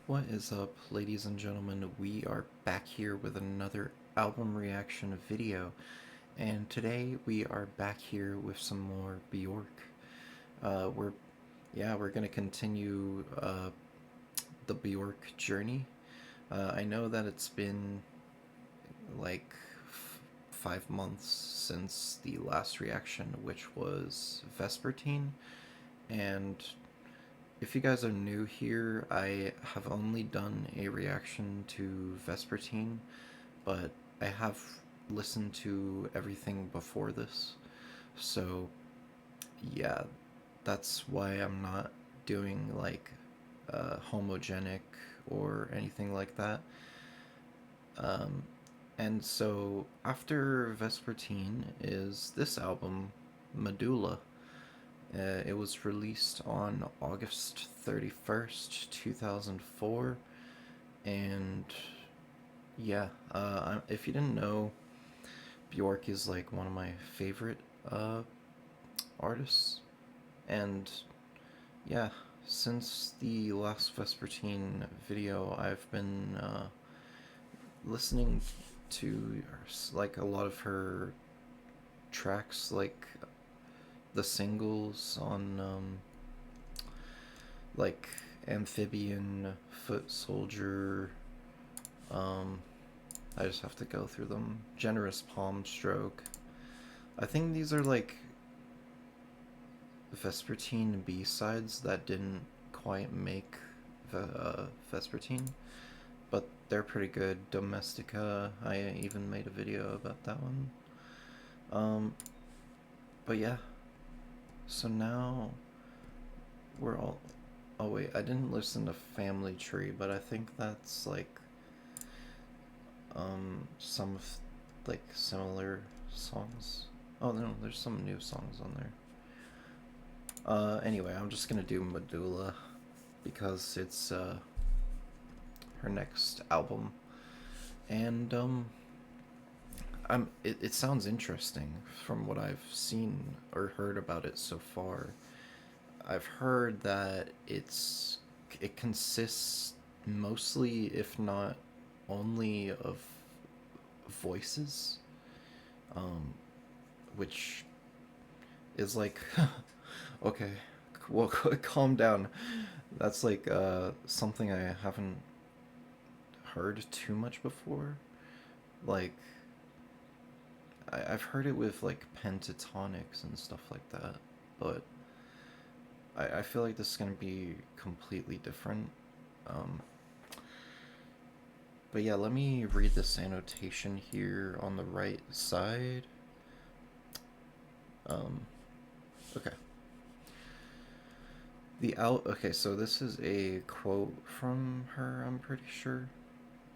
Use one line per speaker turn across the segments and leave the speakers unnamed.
What is up, ladies and gentlemen? We are back here with another album reaction video, and today we are back here with some more Bjork. We're we're gonna continue the Bjork journey. I know that it's been like 5 months since the last reaction, which was Vespertine, and if you guys are new here, I have only done a reaction to Vespertine, but I have listened to everything before this. So, yeah, that's why I'm not doing like homogenic or anything like that. Um, and so, after Vespertine is this album, Medúlla. It was released on August 31st, 2004. And yeah, if you didn't know, Bjork is like one of my favorite artists. And yeah, since the last Vespertine video, I've been listening to like a lot of her tracks, like the singles on like Amphibian, Foot Soldier. Um, I just have to go through them. Generous Palm Stroke. I think these are like Vespertine B sides that didn't quite make Vespertine, but they're pretty good. Domestica, I even made a video about that one. Um, but yeah, so now we're all. Oh wait, I didn't listen to Family Tree, but I think that's like some like similar songs. Oh no, there's some new songs on there. Anyway, I'm just gonna do Medúlla because it's her next album, and it sounds interesting from what I've seen or heard about it so far. I've heard that it consists mostly, if not only, of voices, um, which is like, okay, well, calm down. That's like something I haven't heard too much before. Like, I've heard it with like pentatonics and stuff like that, but I feel like this is gonna be completely different. Um, but yeah, let me read this annotation here on the right side. Um, okay. Okay, so this is a quote from her, I'm pretty sure.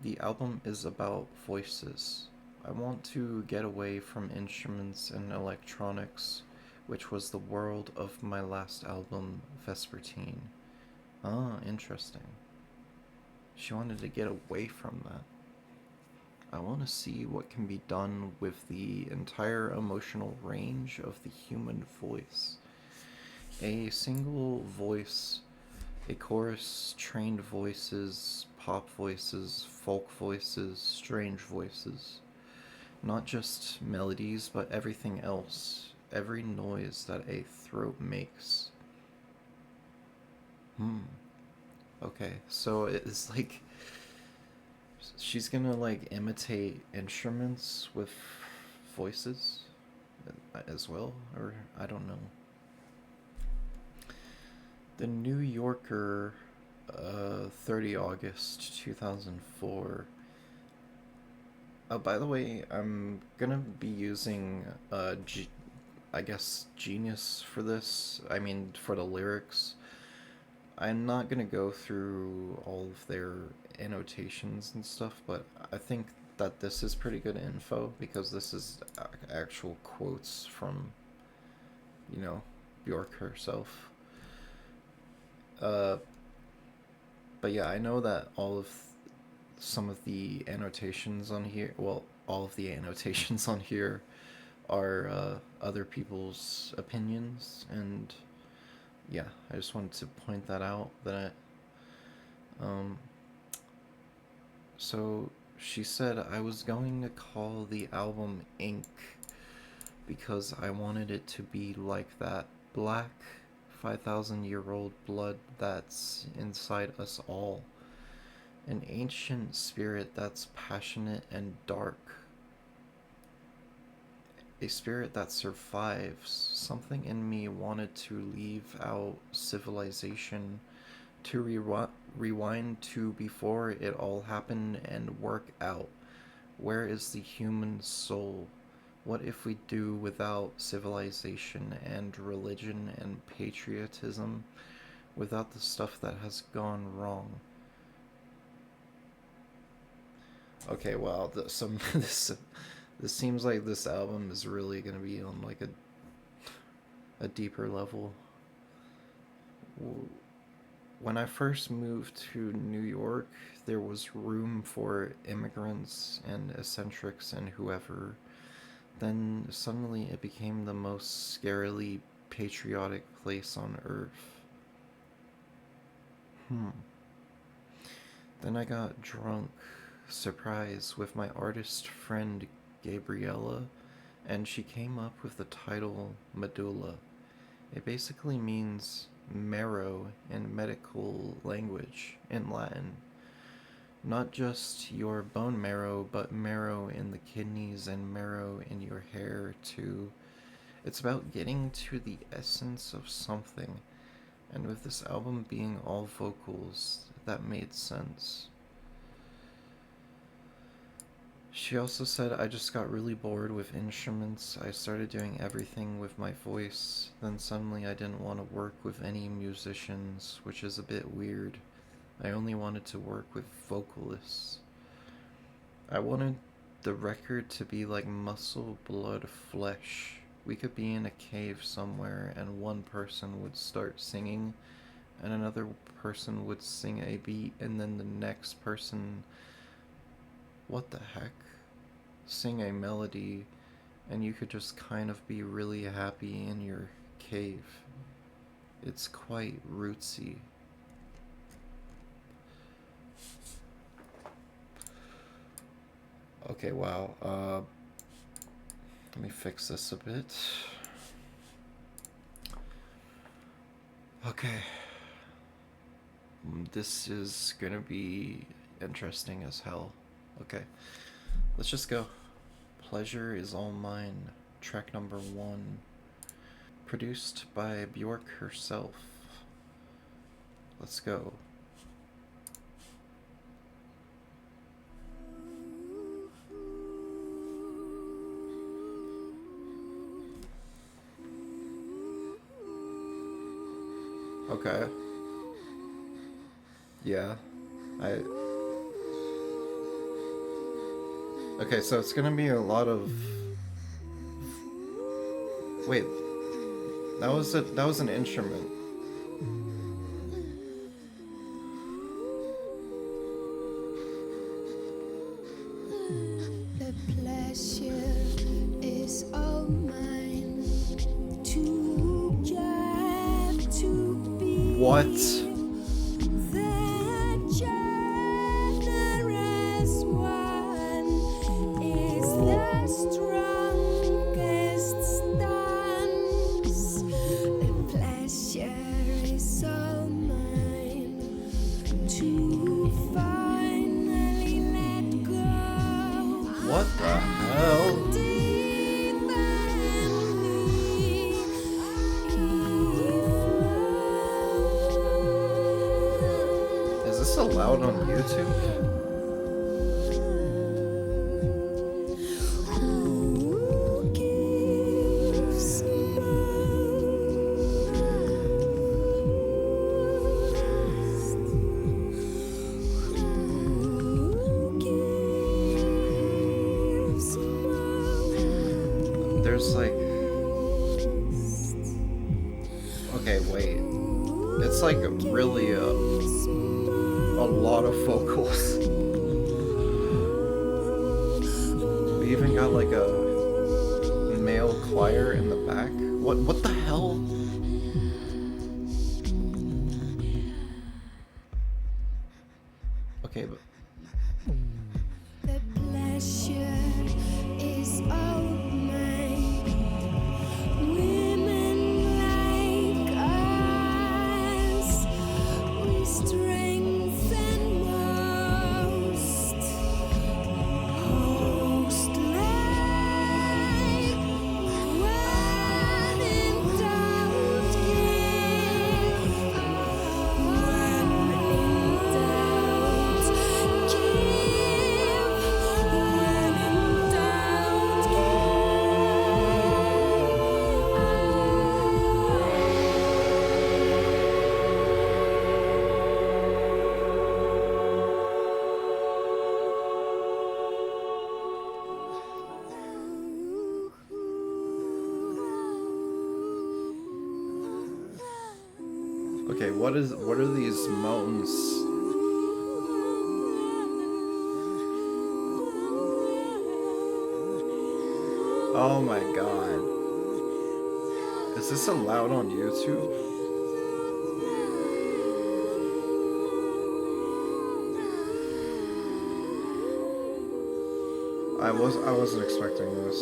The album is about voices. I want to get away from instruments and electronics, which was the world of my last album, Vespertine. Ah, interesting. She wanted to get away from that. I want to see what can be done with the entire emotional range of the human voice. A single voice, a chorus, trained voices, pop voices, folk voices, strange voices. Not just melodies, but everything else. Every noise that a throat makes. Okay, so it's like she's gonna like imitate instruments with voices as well, or I don't know. The New Yorker, 30 August 2004. Oh, by the way, I'm gonna be using I guess Genius for this. I mean, for the lyrics. I'm not gonna go through all of their annotations and stuff, but I think that this is pretty good info because this is actual quotes from, you know, Bjork herself. Uh, but yeah, I know that some of the annotations on here, well, all of the annotations on here are other people's opinions, and yeah, I just wanted to point that out. That um, So she said I was going to call the album Ink because I wanted it to be like that black 5,000-year-old blood that's inside us all. An ancient spirit that's passionate and dark. A spirit that survives. Something in me wanted to leave out civilization, to rewind to before it all happened and work out. Where is the human soul? What if we do without civilization and religion and patriotism, without the stuff that has gone wrong? Okay, wow. This seems like this album is really gonna be on like a deeper level. When I first moved to New York, there was room for immigrants and eccentrics and whoever. Then suddenly it became the most scarily patriotic place on earth. Then I got drunk, surprise, with my artist friend Gabriella, and she came up with the title Medúlla. It basically means marrow in medical language in Latin. Not just your bone marrow, but marrow in the kidneys and marrow in your hair, too. It's about getting to the essence of something, and with this album being all vocals, that made sense. She also said I just got really bored with instruments. I started doing everything with my voice. Then suddenly I didn't want to work with any musicians, which is a bit weird. I only wanted to work with vocalists. I wanted the record to be like muscle, blood, flesh. We could be in a cave somewhere and one person would start singing and another person would sing a beat and then the next person, what the heck, sing a melody and you could just kind of be really happy in your cave. It's quite rootsy. Okay, wow. Let me fix this a bit. Okay. This is gonna be interesting as hell. Okay. Let's just go. Pleasure is All Mine, track number 1. Produced by Bjork herself. Let's go. Okay. Yeah. Okay, so it's gonna be a lot of... Wait. That was an instrument.
The pleasure is all mine to get to be.
What? What the hell? Is this allowed on YouTube? There's like... Okay, wait. It's like really a lot of vocals. We even got like a male choir in the back. What the hell? Okay, but
The pleasure is all mine. Women like us, we strengthen most. Host like when in doubt give. When in doubt give. When in doubt
Okay, what are these mountains? Oh my god. Is this allowed on YouTube? I wasn't expecting this.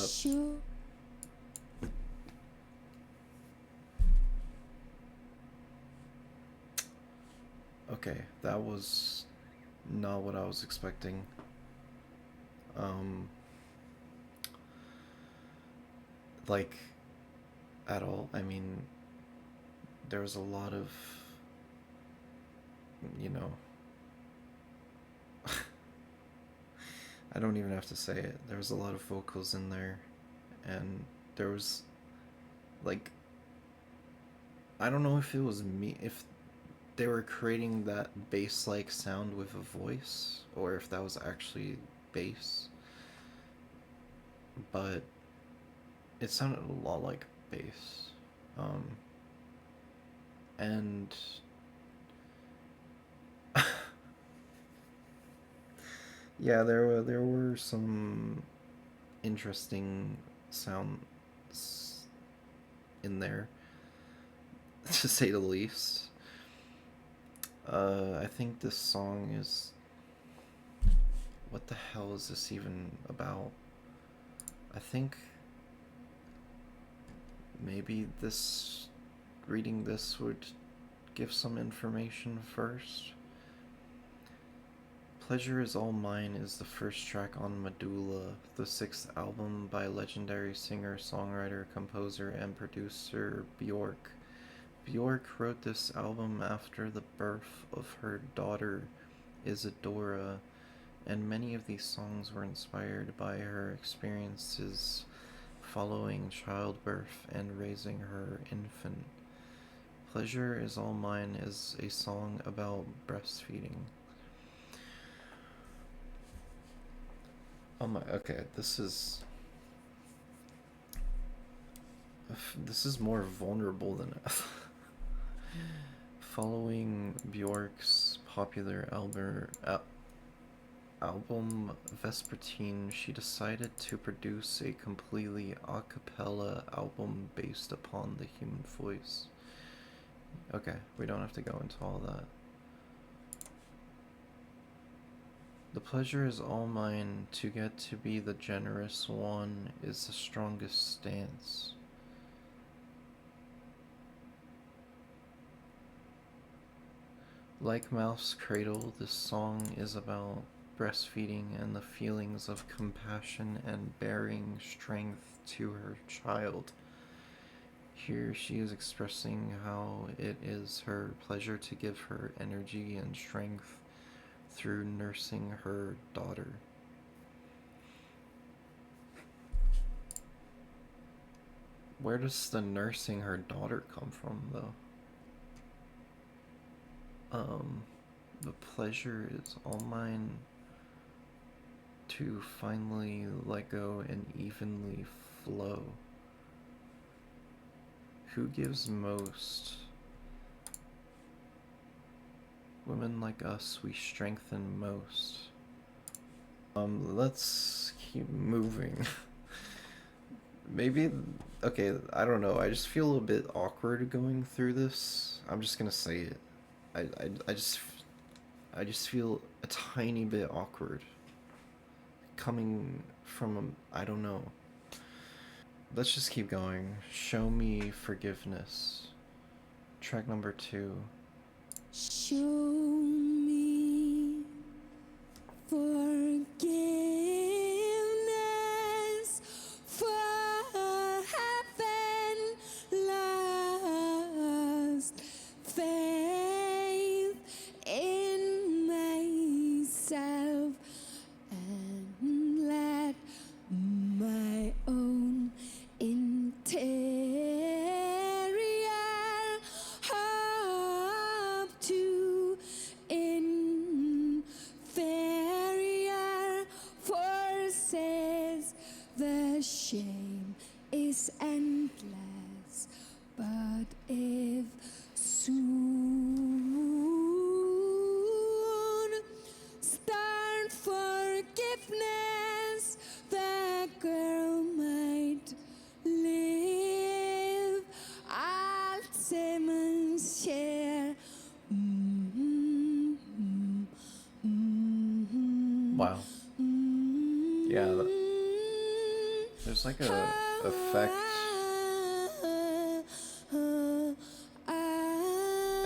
Sure.
Okay, that was not what I was expecting. Like, at all. I mean, there was a lot of, you know, I don't even have to say it. There was a lot of vocals in there, and there was, like, I don't know if it was me, if they were creating that bass-like sound with a voice, or if that was actually bass, but it sounded a lot like bass. And yeah, there were some interesting sounds in there, to say the least. I think this song is... What the hell is this even about? I think maybe reading this would give some information first. Pleasure Is All Mine is the first track on Medúlla, the sixth album by legendary singer, songwriter, composer, and producer Bjork. Bjork wrote this album after the birth of her daughter, Isadora, and many of these songs were inspired by her experiences following childbirth and raising her infant. Pleasure Is All Mine is a song about breastfeeding. Oh my, okay, this is more vulnerable than following Bjork's popular album Vespertine, she decided to produce a completely a cappella album based upon the human voice. Okay, we don't have to go into all that. The pleasure is all mine, to get to be the generous one is the strongest stance. Like Mouth's Cradle, this song is about breastfeeding and the feelings of compassion and bearing strength to her child. Here she is expressing how it is her pleasure to give her energy and strength through nursing her daughter. Where does the nursing her daughter come from, though? The pleasure is all mine, to finally let go and evenly flow. Who gives most? Women like us, we strengthen most. Let's keep moving. Maybe Okay, I don't know. I just feel a bit awkward going through this. I'm just gonna say it. I just feel a tiny bit awkward coming from I don't know. Let's just keep going. Show me forgiveness. Track number 2.
Show me forgiveness for having lost faith in myself and let my own interior up to inferior forces. The shame is endless, but if soon start forgiveness, the girl might live. I'll share.
Wow. Yeah, there's like a effect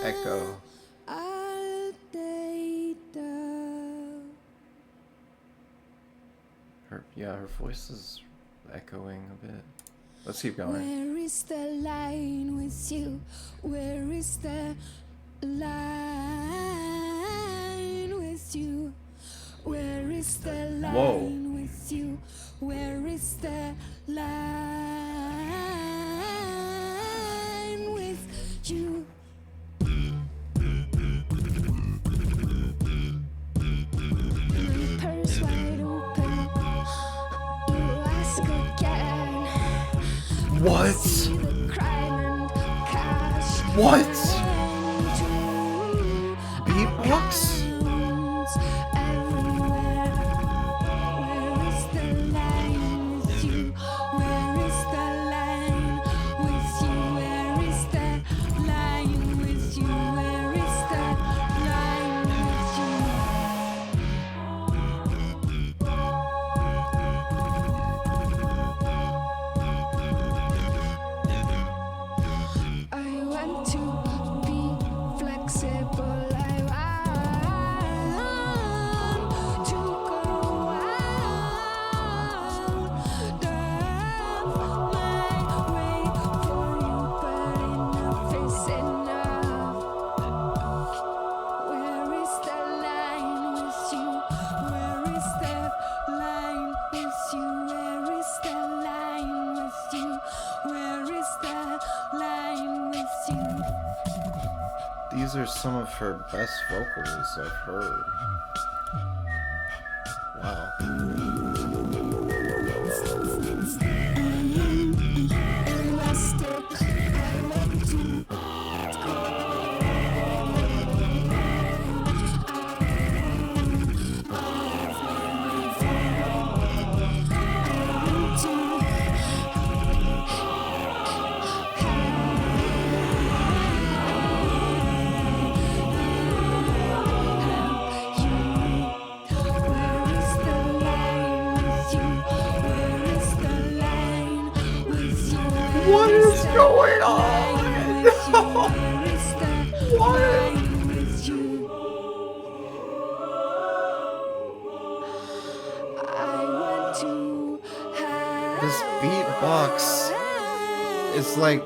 echo. Her voice is echoing a bit. Let's keep going.
Where is the line with you? Where is the line with you? Where is the line
Whoa.
with you? Where is the line with you? My purse wide open. You ask again.
What?
See the crime and cash.
What?
Into
Beatbox?
wounds everywhere. Where is the line with you? Where is the line with you? Where is the line with you? Where is the line with you? I want to be flexible. I want to go out my way for you, but enough is enough. Where is the line with you? Where is the line with you? Where is the line with you? Where is the line with you?
These are some of her best vocals I've heard. Wow.
Elastic, I want to Where is the line with you? Where is the line with you?
What is going on?
Where is the line with you? I want to have
This beatbox is like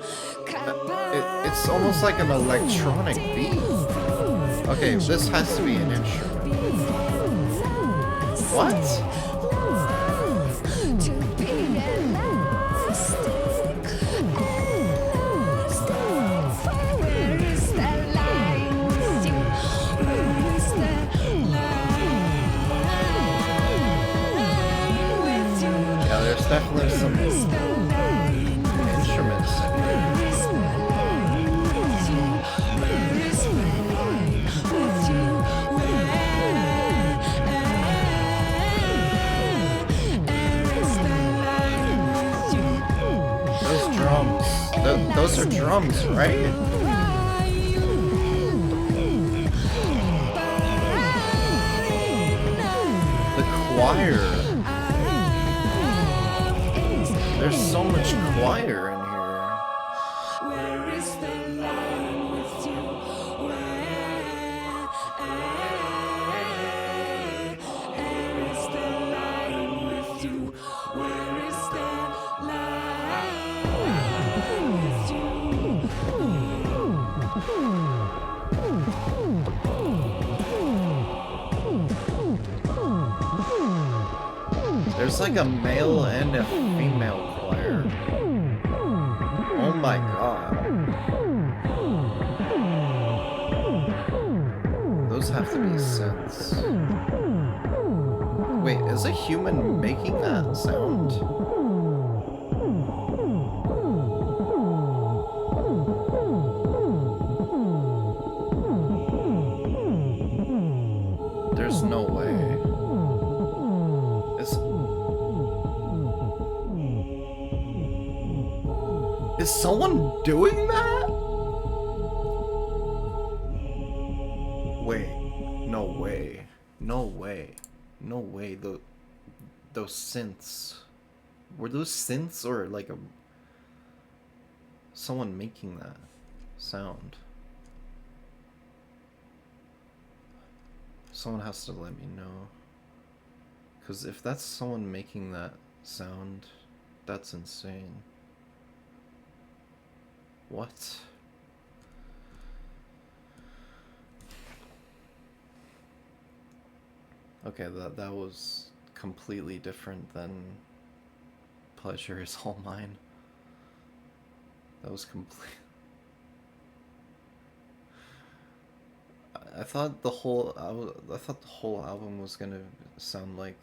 it's almost like an electronic beat. Okay, this has to be an instrument. What?
to be elastic. Where is the line with you? Where is the line with you?
Yeah, there's definitely some
Where is the line
instruments in here.
Where is the line with you? Where is the line with you? Where
drums? Those are drums, right? The choir. There's so much choir in here.
Where is the line with you? Where is the line with you? Where is the line with you?
There's like a male and a female choir. Oh my god. Those have to be synths. Wait, is a human making that sound? There's no way. Is someone doing that? Wait, no way. No way. No way. Those synths. Were those synths or like someone making that sound? Someone has to let me know. Because if that's someone making that sound, that's insane. What? Okay, that was completely different than Pleasure Is All Mine. That was complete. I thought the whole album was gonna sound like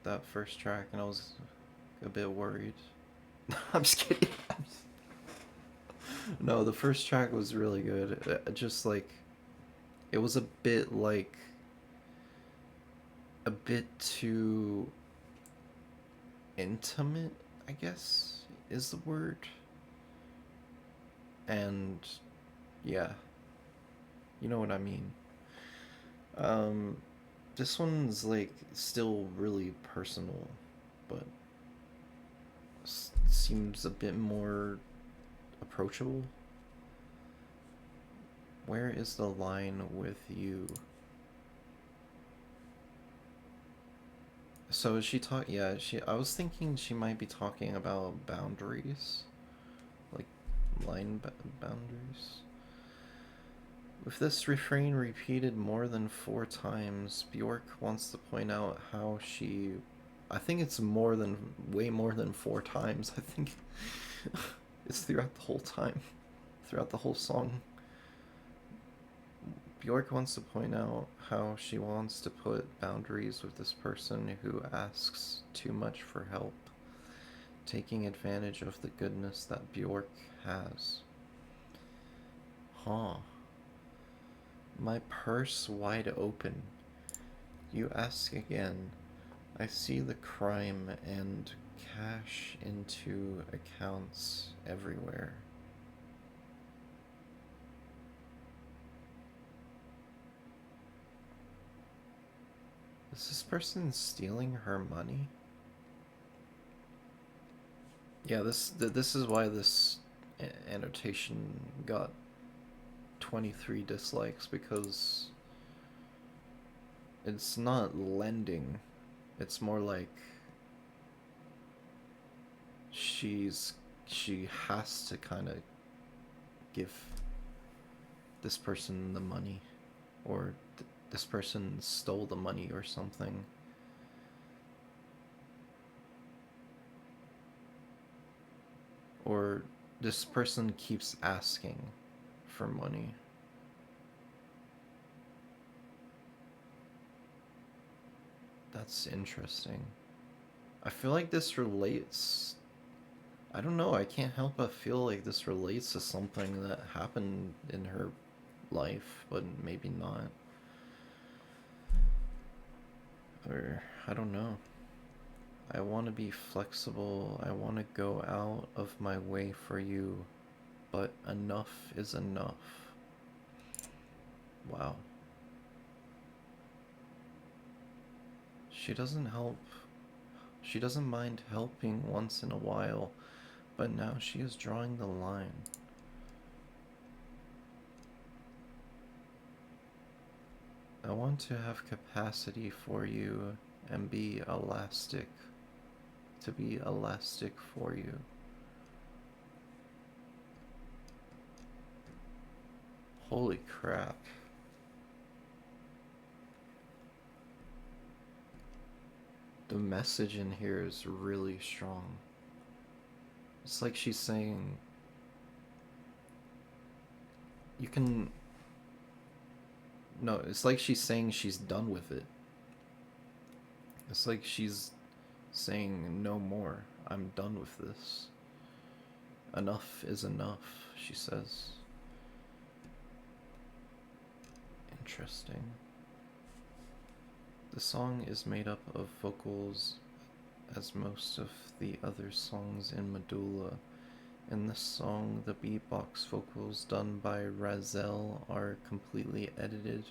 that first track, and I was a bit worried. I'm just kidding. No, the first track was really good. Just like, it was a bit too intimate, I guess, is the word. And yeah, you know what I mean. This one's like still really personal, but seems a bit more approachable. Where is the line with you? So is she yeah, I was thinking she might be talking about boundaries. Like boundaries. With this refrain repeated more than 4 times, Bjork wants to point out how I think it's way more than 4 times. I think it's throughout the whole time. Throughout the whole song. Bjork wants to point out how she wants to put boundaries with this person who asks too much for help, taking advantage of the goodness that Bjork has. Huh. My purse wide open. You ask again. I see the crime and cash into accounts everywhere. Is this person stealing her money? Yeah, this is why this annotation got 23 dislikes, because it's not lending. It's more like she has to kind of give this person the money, or this person stole the money or something. Or this person keeps asking for money. That's interesting. I feel like this relates... I don't know, I can't help but feel like this relates to something that happened in her life, but maybe not. Or, I don't know. I want to be flexible. I want to go out of my way for you, but enough is enough. Wow. She doesn't help. She doesn't mind helping once in a while, but now she is drawing the line. I want to have capacity for you and be elastic. To be elastic for you. Holy crap. The message in here is really strong. It's like she's saying, you can... No, it's like she's saying she's done with it. It's like she's saying, no more. I'm done with this. Enough is enough, she says. Interesting. The song is made up of vocals, as most of the other songs in Medúlla. In this song, the beatbox vocals done by Razel are completely edited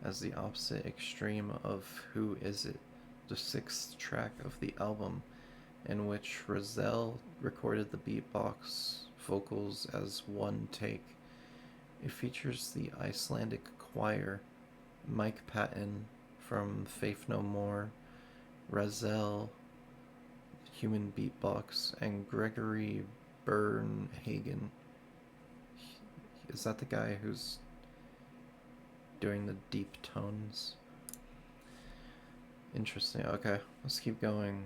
as the opposite extreme of Who Is It, the 6th track of the album, in which Razel recorded the beatbox vocals as one take. It features the Icelandic choir, Mike Patton from Faith No More, Razel, Human Beatbox, and Gregory Bernhagen. Is that the guy who's doing the deep tones? Interesting. Okay, let's keep going.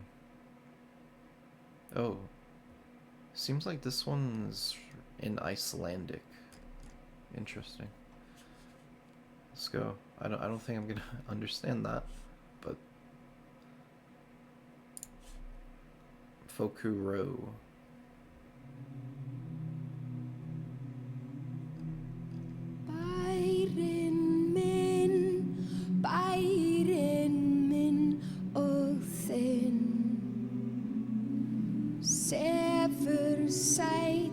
Oh, seems like this one's in Icelandic. Interesting. Let's go. I don't think I'm gonna understand that, but Vokuro.
Bærin minn og þinn sefur sæll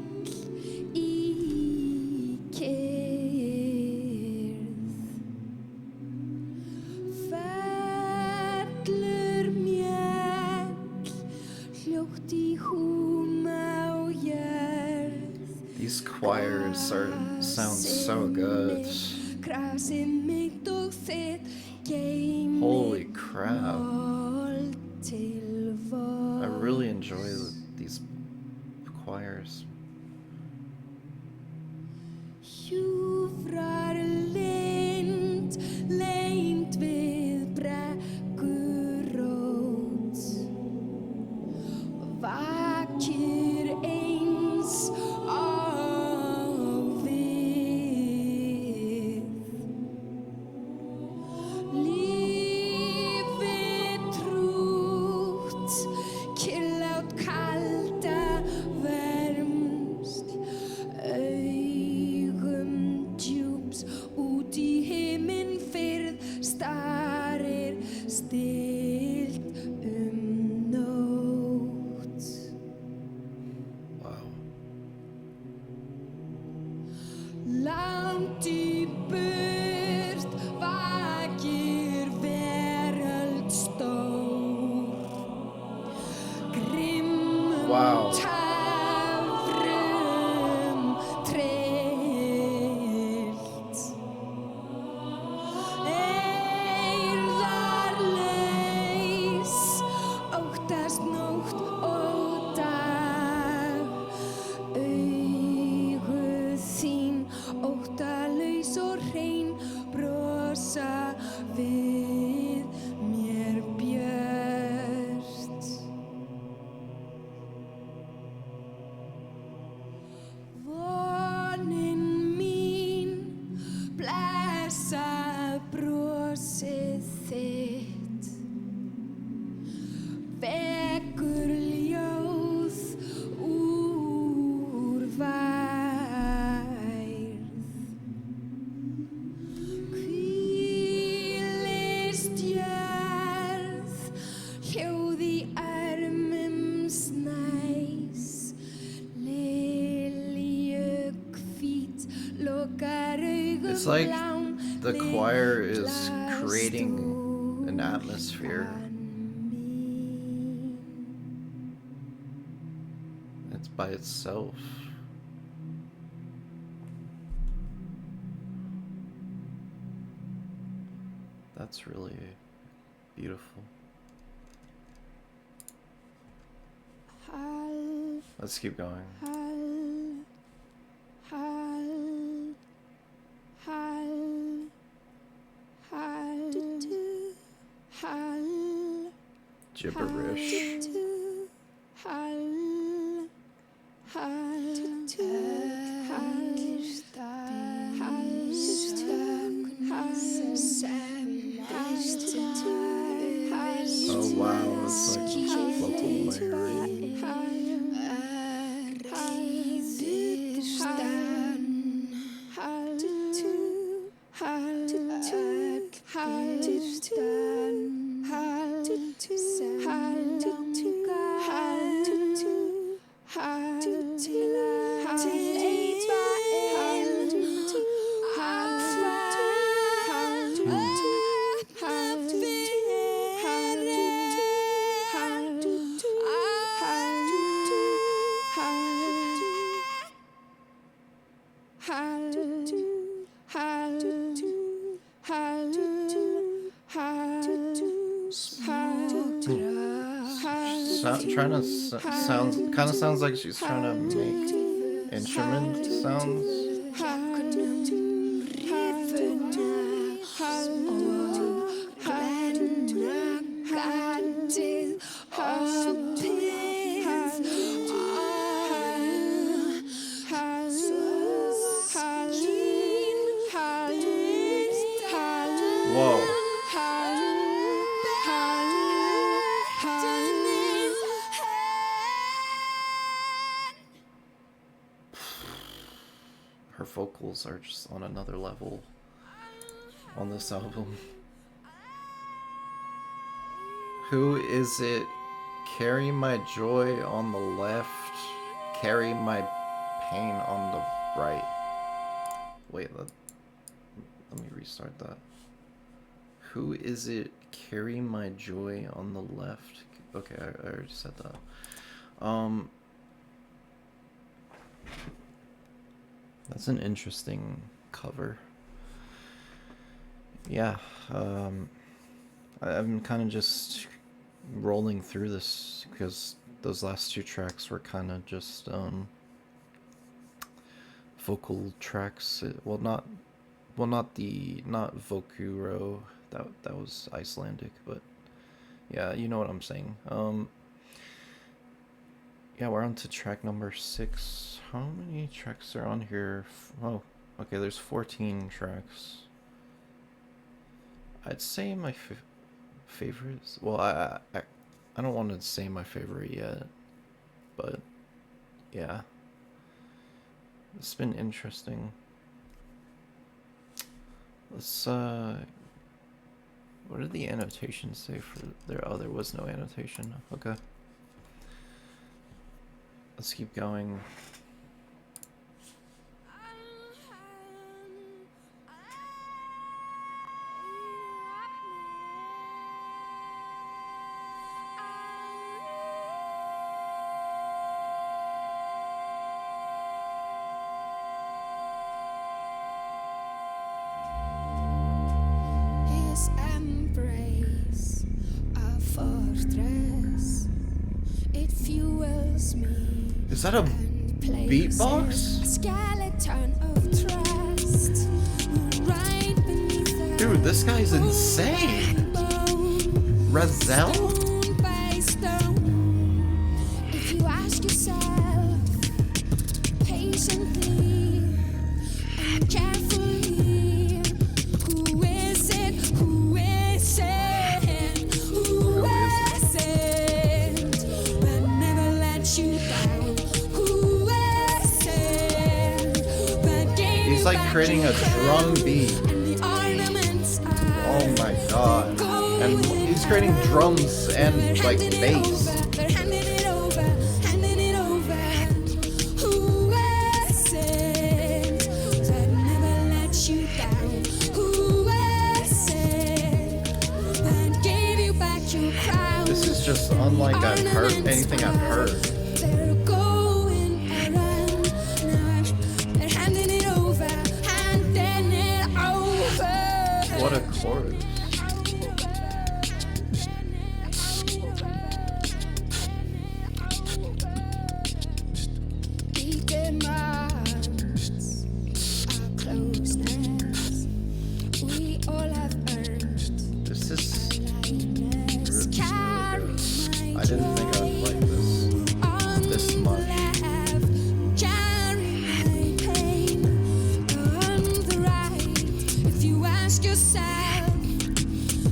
í kyrrð. Fellur mjöll hljótt í húma og jörð.
These choirs sound so good. Holy crap. I really enjoy these choirs.
Hjúfrar lind, leynd við brekkurót, vakir eins og við. Lífið trútt, kyrrlát kalda vermd.
It's like the choir is creating an atmosphere. It's by itself. That's really beautiful. Let's keep going. Gibberish. Oh wow, it's like vocal layering. Trying to sound kind of sounds like she's trying to make instrument sounds. Whoa. Her vocals are just on another level on this album. Who is it? Carry my joy on the left, carry my pain on the right. Wait, let me restart that. Who is it? Carry my joy on the left. Okay, I already said that. That's an interesting cover. Yeah, I'm kind of just rolling through this because those last two tracks were kind of just vocal tracks. Not Vokuro. That was Icelandic, but yeah, you know what I'm saying. Yeah, we're on to track number 6. How many tracks are on here? Oh, okay, there's 14 tracks. I'd say my favorites. Well, I don't want to say my favorite yet, but yeah, it's been interesting. Let's what did the annotations say for there? Oh, there was no annotation. Okay. Let's keep going.
His embrace, a fortress, it fuels me.
Is that a beatbox?
Skeleton of trust, right beneath.
Dude, this guy's insane. Razel?
Stone by stone. If you ask yourself patiently and carefully, who is it? Who is it? Who is it that never lets you down? Who is it that gave
He's
you
like
back
creating a
your
drum
health
beat.
and the ornaments
Oh my god. And he's creating drums and like bass.
they're handing it over, handing it over. Who is it that never lets you down?
like I've heard anything I've heard.
They're going around. Now they're handing it over, handing it over.
What a chorus.
He demands our closeness. We all have earned
This is
kindness. Carry my
I didn't think I would like this much.
Carry my pain on the right. If you ask yourself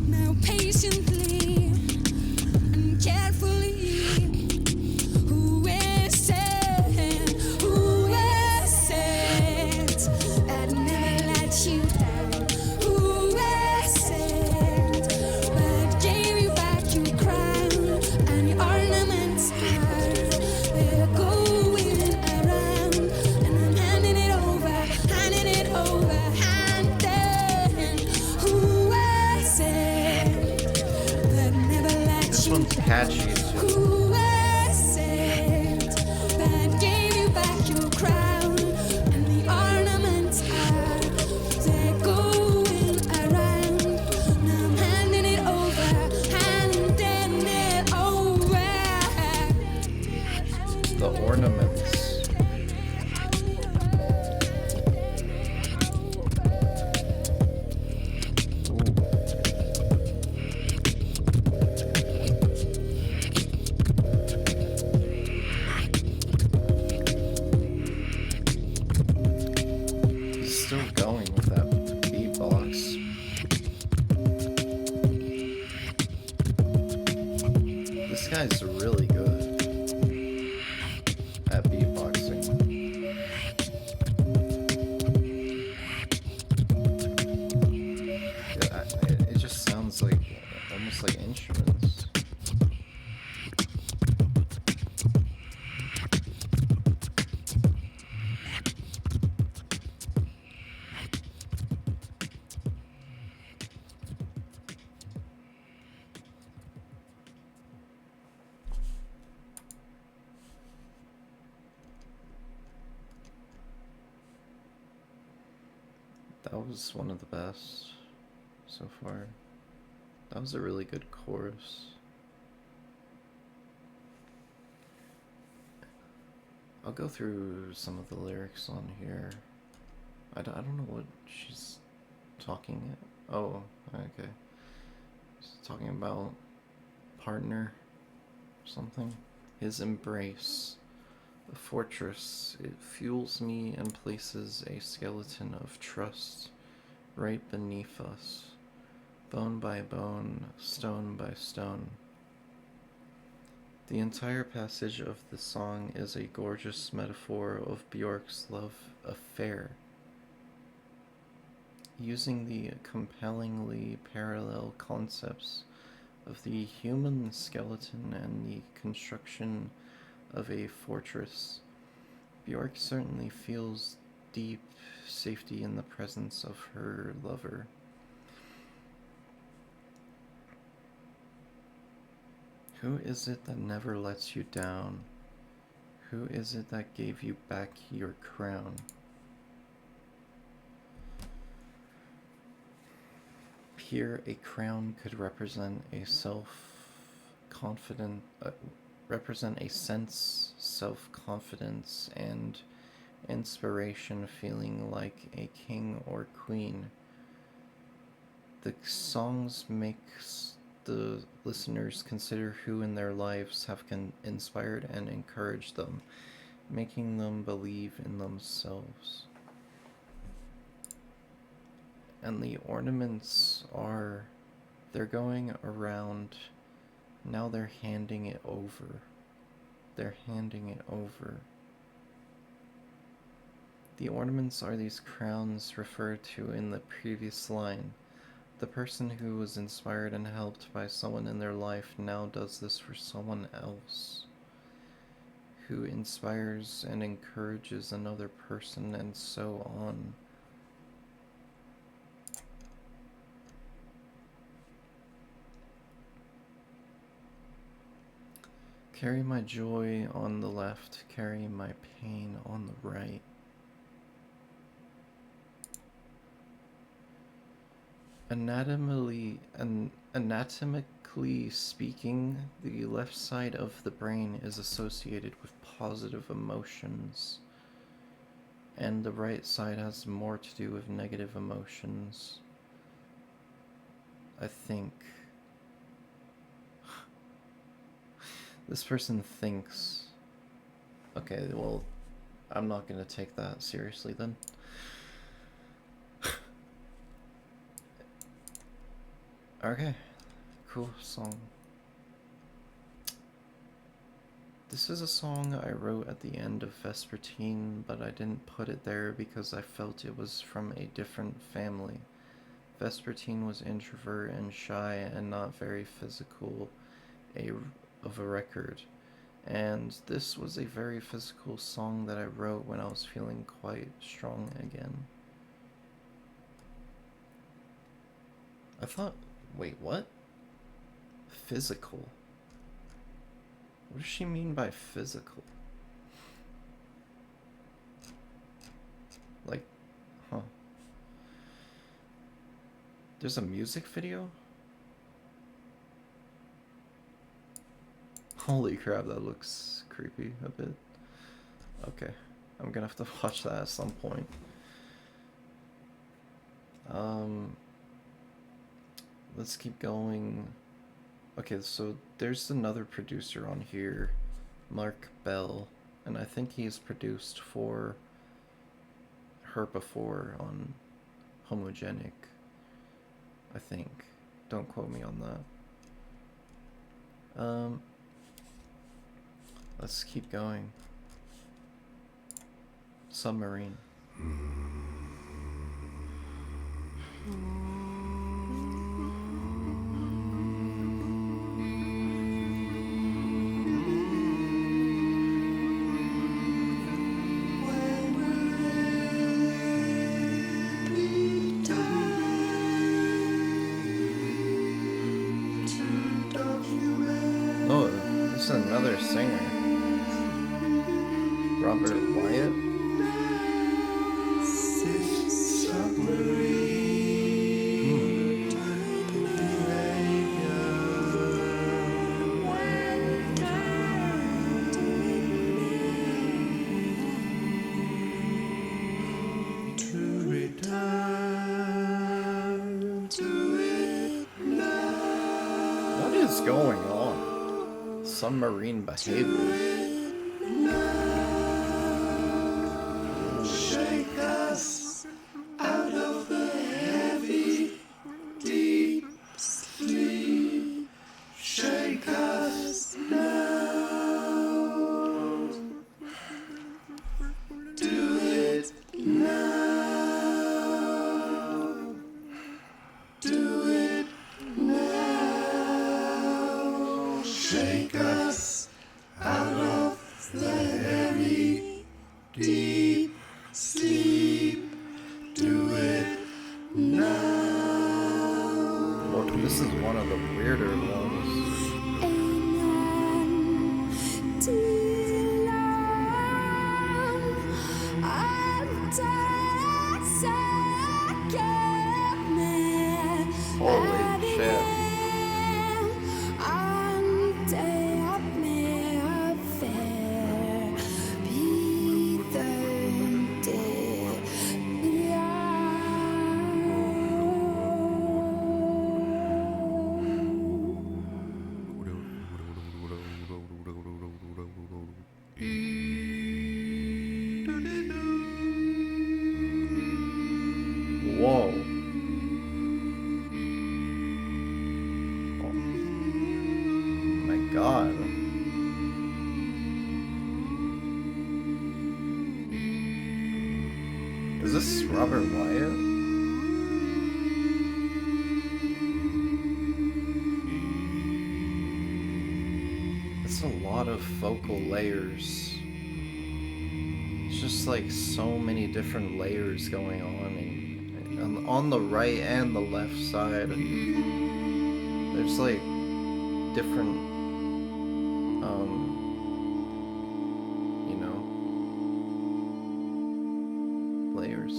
now patiently and carefully, who is it? Who is it that never let you down? Who is it that gave you back your crown and your ornaments are? They're going around, and I'm handing it over, handing it over, handing. Who is it that never let
This
you
one's
down?
catchy too.
Who is it that gave you back your crown and the ornaments are? They're going around. Now I'm handing it over, handing it over.
The ornaments. He's still going with that beatbox. This guy's really good at beatboxing. Yeah, it just sounds like almost like instruments. That was one of the best so far. That was a really good chorus. I'll go through some of the lyrics on here. I don't know what she's talking at. Oh, okay. She's talking about partner or something. His embrace. A fortress, it fuels me and places a skeleton of trust right beneath us, bone by bone, stone by stone. The entire passage of the song is a gorgeous metaphor of Bjork's love affair, using the compellingly parallel concepts of the human skeleton and the construction of a fortress. Bjork certainly feels deep safety in the presence of her lover. Who is it that never lets you down? Who is it that gave you back your crown? Here, a crown could represent a self-confidence and inspiration, feeling like a king or queen. The songs makes the listeners consider who in their lives have inspired and encouraged them, making them believe in themselves. And the ornaments are, they're going around. Now they're handing it over. They're handing it over. The ornaments are these crowns referred to in the previous line. The person who was inspired and helped by someone in their life now does this for someone else, who inspires and encourages another person, and so on. Carry my joy on the left, carry my pain on the right. Anatomically speaking, the left side of the brain is associated with positive emotions, and the right side has more to do with negative emotions. I think this person thinks. Okay, well, I'm not gonna take that seriously then. Okay, cool song. This is a song I wrote at the end of Vespertine, but I didn't put it there because I felt it was from a different family. Vespertine was introvert and shy and not very physical of a record. And this was a very physical song that I wrote when I was feeling quite strong again. I thought, wait, what? Physical? What does she mean by physical? Like, huh. There's a music video? Holy crap, that looks creepy a bit. Okay, I'm gonna have to watch that at some point. Let's keep going. Okay, so there's another producer on here, Mark Bell, and I think he's produced for her before on Homogenic, I think. Don't quote me on that. Let's keep going. Submarine. Oh, this is another singer. Robert Wyatt. What is going on? Submarine behavior.
Shake us out of the heavy, deep sleep. Shake us now. Do it now. Do it now. Shake us out of the heavy, deep sleep. Do it now.
Well, this is one of the weirder ones. Holy shit. Whoa. Oh my god. Is this Robert Wyatt? It's a lot of vocal layers. It's just like so many different layers going on the right and the left side. There's like different you know, layers.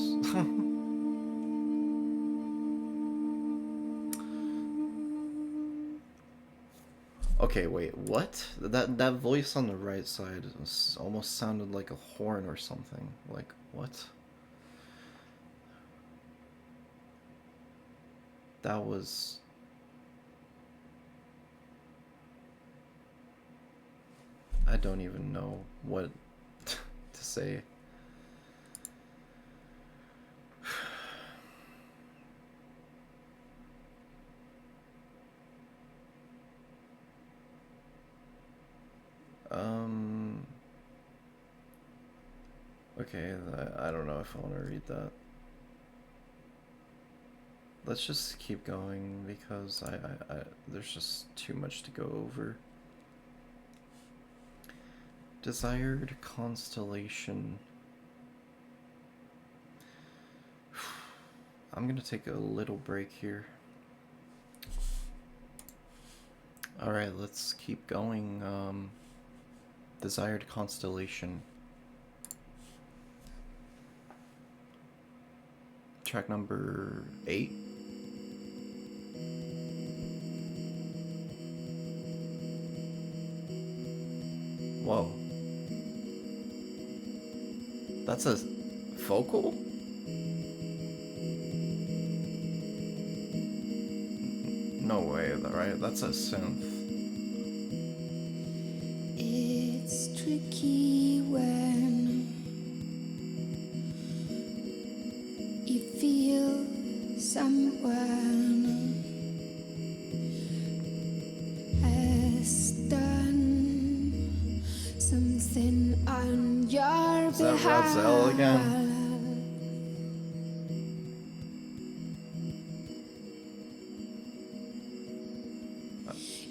Okay, wait, what? That voice on the right side almost sounded like a horn or something. Like, what? That was... I don't even know what to say. Okay, I don't know if I want to read that. Let's just keep going because there's just too much to go over. Desired Constellation. I'm gonna take a little break here. Alright, let's keep going. Desired Constellation. Track number 8. Whoa. That's a vocal? No way, right? That's a synth.
It's tricky when you feel someone has done something on your
Is that
behalf.
Razel again?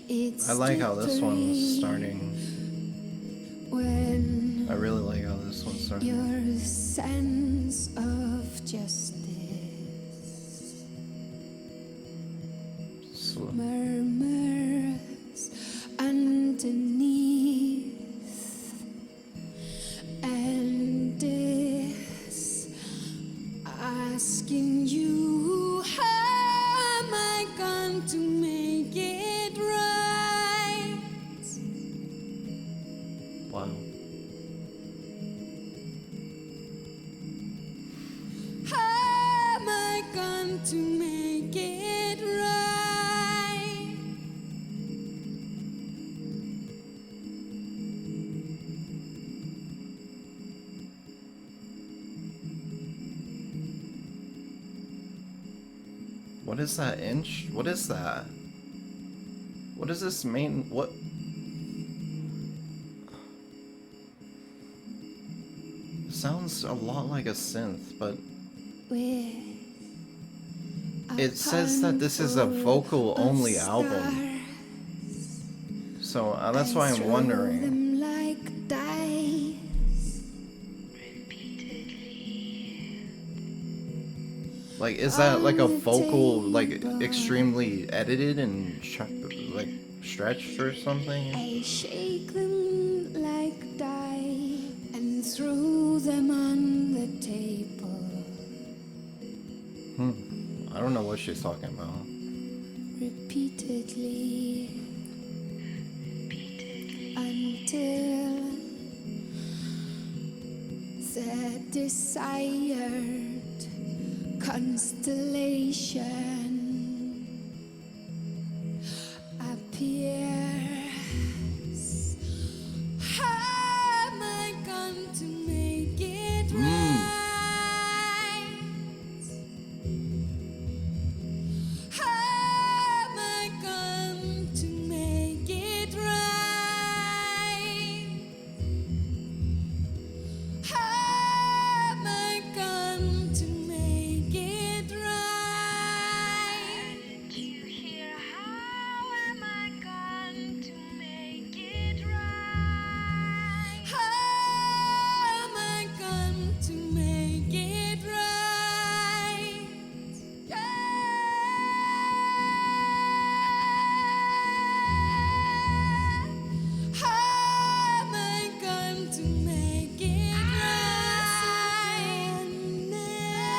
It's
I like how this one's
slippery
starting.
when
I really like how this one's starting.
your sense of justice
Slow.
murmurs underneath and is asking you, how am I going to make it right?
Wow.
How am I going to make it right?
What is that inch? What is that? What is this main? What? Sounds a lot like a synth, but
With
it says that this is a vocal only album. So that's why I'm wondering.
Them like dice.
Like, is that like a vocal, like extremely edited and like stretched or something?
I shake them like dice and throw them on the table.
I don't know what she's talking about.
Repeatedly until the desired constellation appears. How am I going to make it right? How am I going to make it right? How am I going to make it right?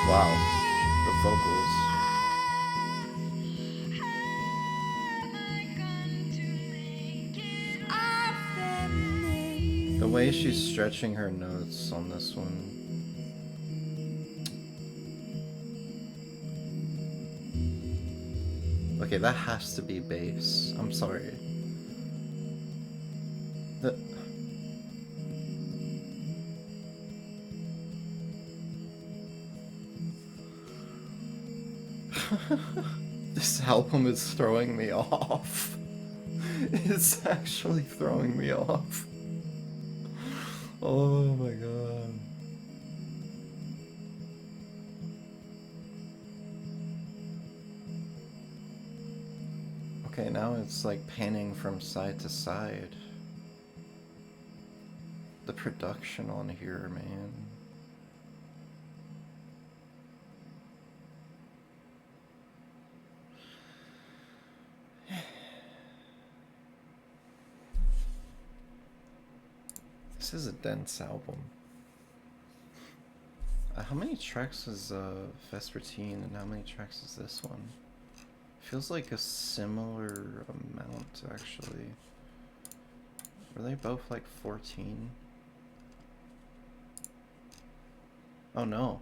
Wow, the vocals. The way she's stretching her notes on this one. Okay, that has to be bass. I'm sorry. The this album is throwing me off. It's actually throwing me off. Oh my god. Okay, now it's like panning from side to side. The production on here, man. This is a dense album. How many tracks is Vespertine and how many tracks is this one? Feels like a similar amount, actually. Were they both like 14? Oh no.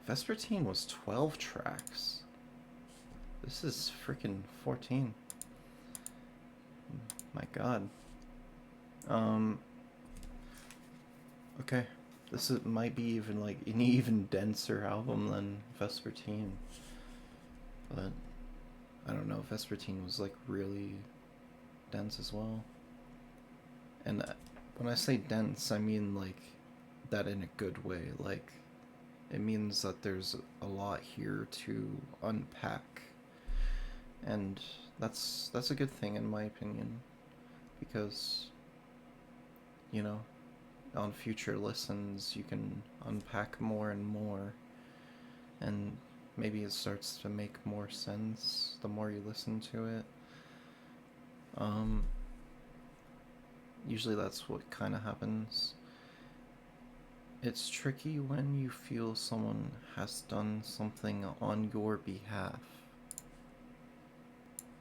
Vespertine was 12 tracks. This is freaking 14. My god. Okay. This might be even like an even denser album than Vespertine. But I don't know, Vespertine was like really dense as well. And when I say dense, I mean like that in a good way. Like, it means that there's a lot here to unpack. And that's a good thing in my opinion. Because, you know, on future listens you can unpack more and more. And maybe it starts to make more sense the more you listen to it. Usually that's what kind of happens. It's tricky when you feel someone has done something on your behalf.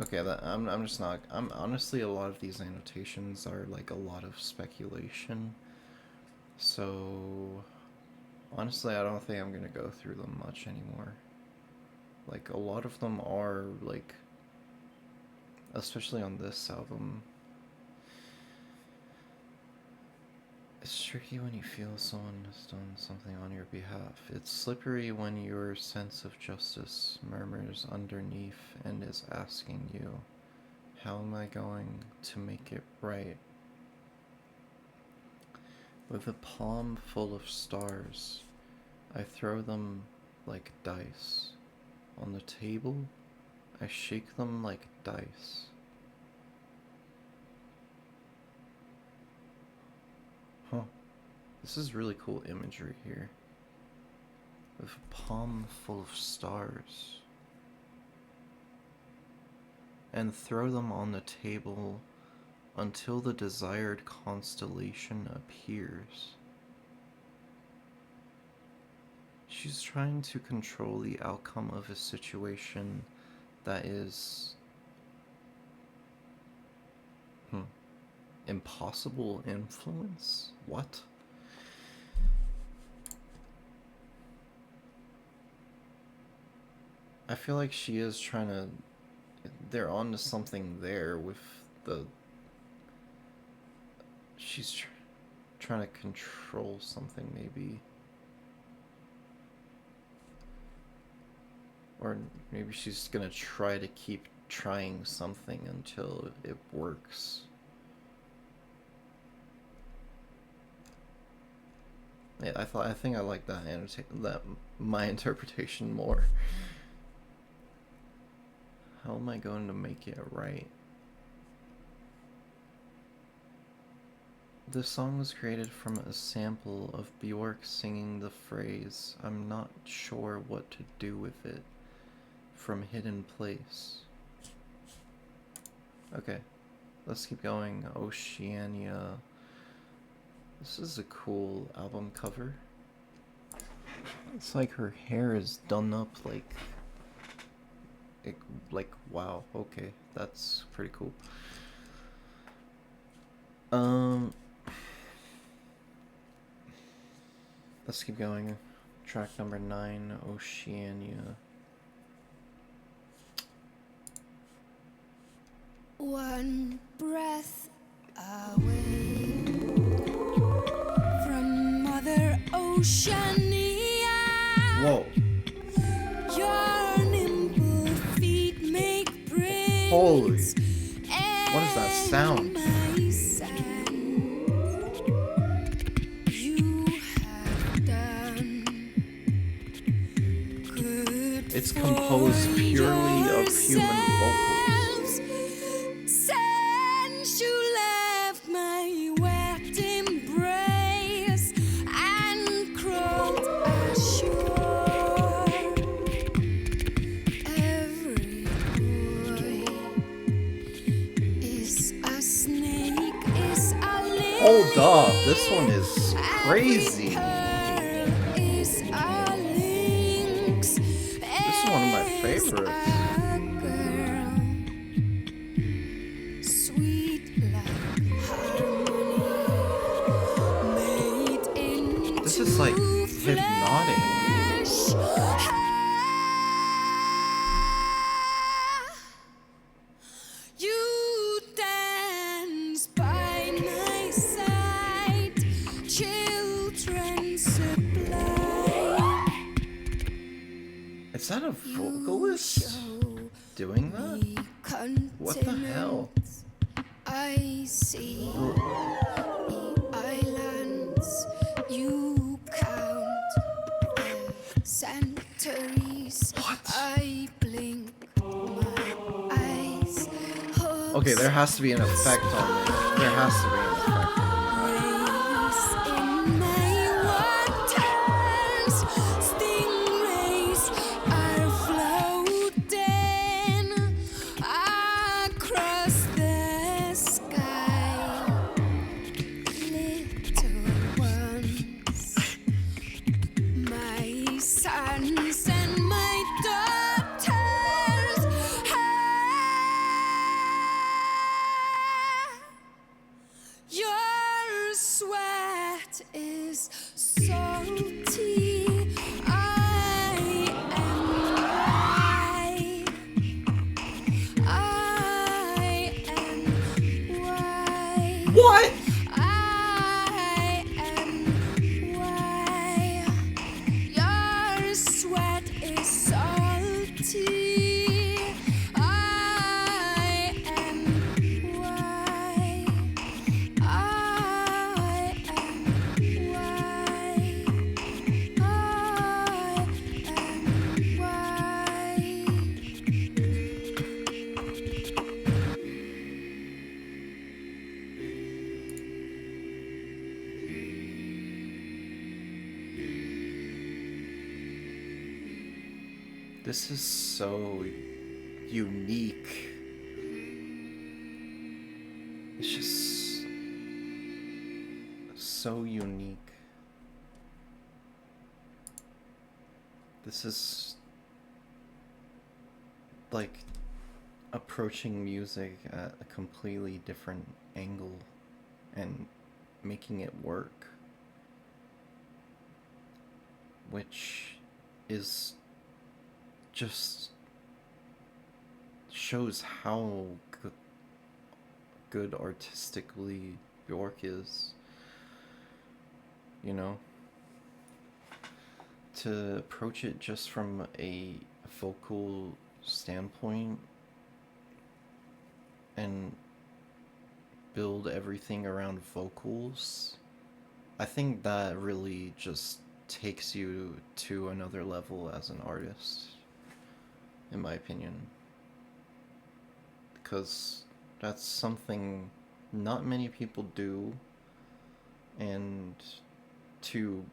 Okay, I'm just not. I'm honestly, a lot of these annotations are like a lot of speculation. So honestly, I don't think I'm gonna go through them much anymore. Like, a lot of them are like, especially on this album, it's tricky when you feel someone has done something on your behalf. It's slippery when your sense of justice murmurs underneath and is asking you, how am I going to make it right? With a palm full of stars, I throw them like dice. On the table, I shake them like dice. Huh. This is really cool imagery here. With a palm full of stars. And throw them on the table until the desired constellation appears. She's trying to control the outcome of a situation that is impossible influence? What? I feel like she is trying to... They're on to something there with the... She's trying to control something, maybe. Or maybe she's gonna try to keep trying something until it works. Yeah, I think I like that my interpretation more. How am I going to make it right? The song was created from a sample of Bjork singing the phrase, "I'm not sure what to do with it," from Hidden Place. Okay, let's keep going. Oceania. This is a cool album cover. It's like her hair is done up like wow, okay, that's pretty cool. Let's keep going. Track number 9, Oceania.
One breath away from Mother Oceania.
Whoa.
Your nimble feet make prints.
Holy. What is that sound?
My son, you have done good.
It's composed
for
purely of human vocals.
yourselves. Since you left my wet embrace and crawled ashore, every boy is a snake, is a lily.
Hold up, this one is crazy.
Is a lynx.
This is one of my favorites.
A girl, sweet like harmony, made into
This is like hypnotic.
flesh. You dance by my side, children sublime.
Is that a vocalist doing that? What the hell?
I see the islands you count the centuries.
What?
I blink my eyes.
Okay, there has to be an effect on this. There has to be an effect.
Rays in my waters, stingrays are floating across the sky. Little ones, my sons and my daughters. Your sweat is salty. I am white. I am white.
What?
I am white. Your sweat is salty. I am white. I am white. I am
This is so unique. It's just so unique. This is like approaching music at a completely different angle and making it work, which is just shows how good artistically Bjork is, you know? To approach it just from a vocal standpoint and build everything around vocals, I think that really just takes you to another level as an artist, in my opinion. Because that's something not many people do, and to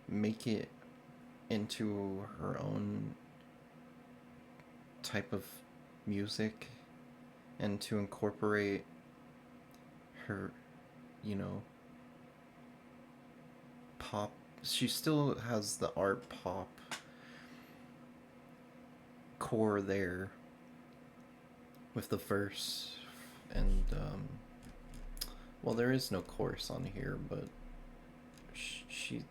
make it into her own type of music and to incorporate her, you know, pop she still has the art pop core there with the verse and well, there is no chorus on here, but she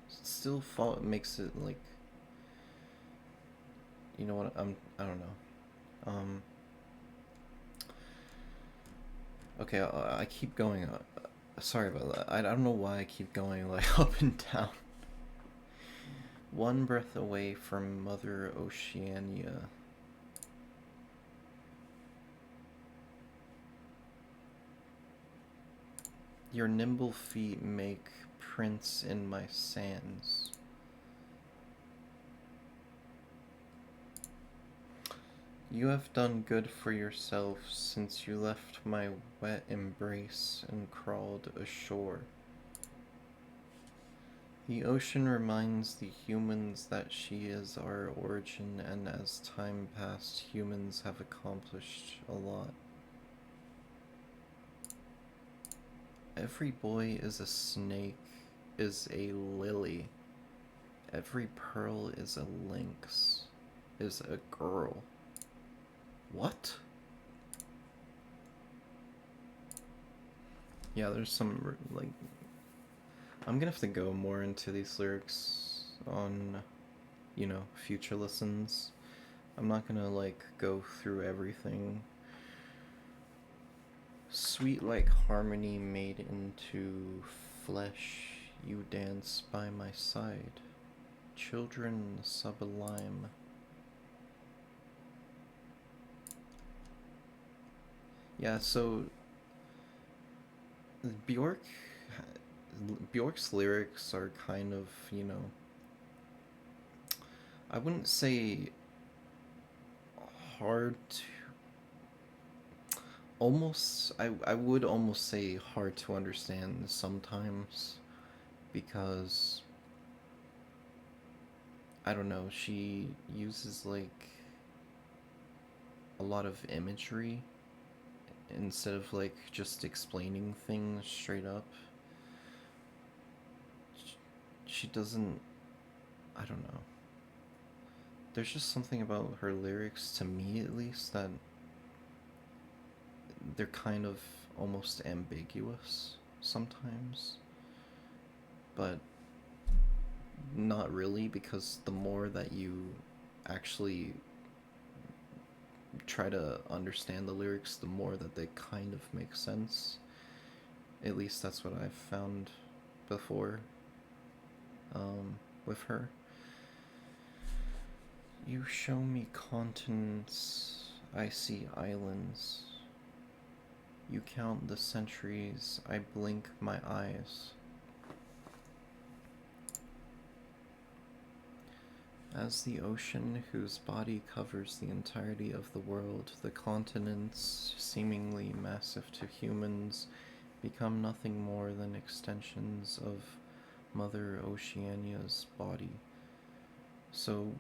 still makes it like, you know what, I don't know. Okay, I keep going. Sorry about that. I don't know why I keep going like up and down. One breath away from Mother Oceania. Your nimble feet make prints in my sands. You have done good for yourself since you left my wet embrace and crawled ashore. The ocean reminds the humans that she is our origin, and as time passed, humans have accomplished a lot. Every boy is a snake, is a lily. Every pearl is a lynx, is a girl. What? Yeah, there's some, like... I'm gonna have to go more into these lyrics on, you know, future listens. I'm not gonna, like, go through everything. Sweet like harmony made into flesh, you dance by my side. Children sublime. Yeah, so Bjork's lyrics are kind of, you know, I wouldn't say hard to, almost, I would almost say hard to understand sometimes, because I don't know, she uses like a lot of imagery instead of like just explaining things straight up. She doesn't, I don't know. There's just something about her lyrics, to me at least, that they're kind of almost ambiguous sometimes. But not really, because the more that you actually try to understand the lyrics, the more that they kind of make sense. At least that's what I've found before with her. You show me continents, I see islands. You count the centuries, I blink my eyes. As the ocean, whose body covers the entirety of the world, the continents, seemingly massive to humans, become nothing more than extensions of Mother Oceania's body. So,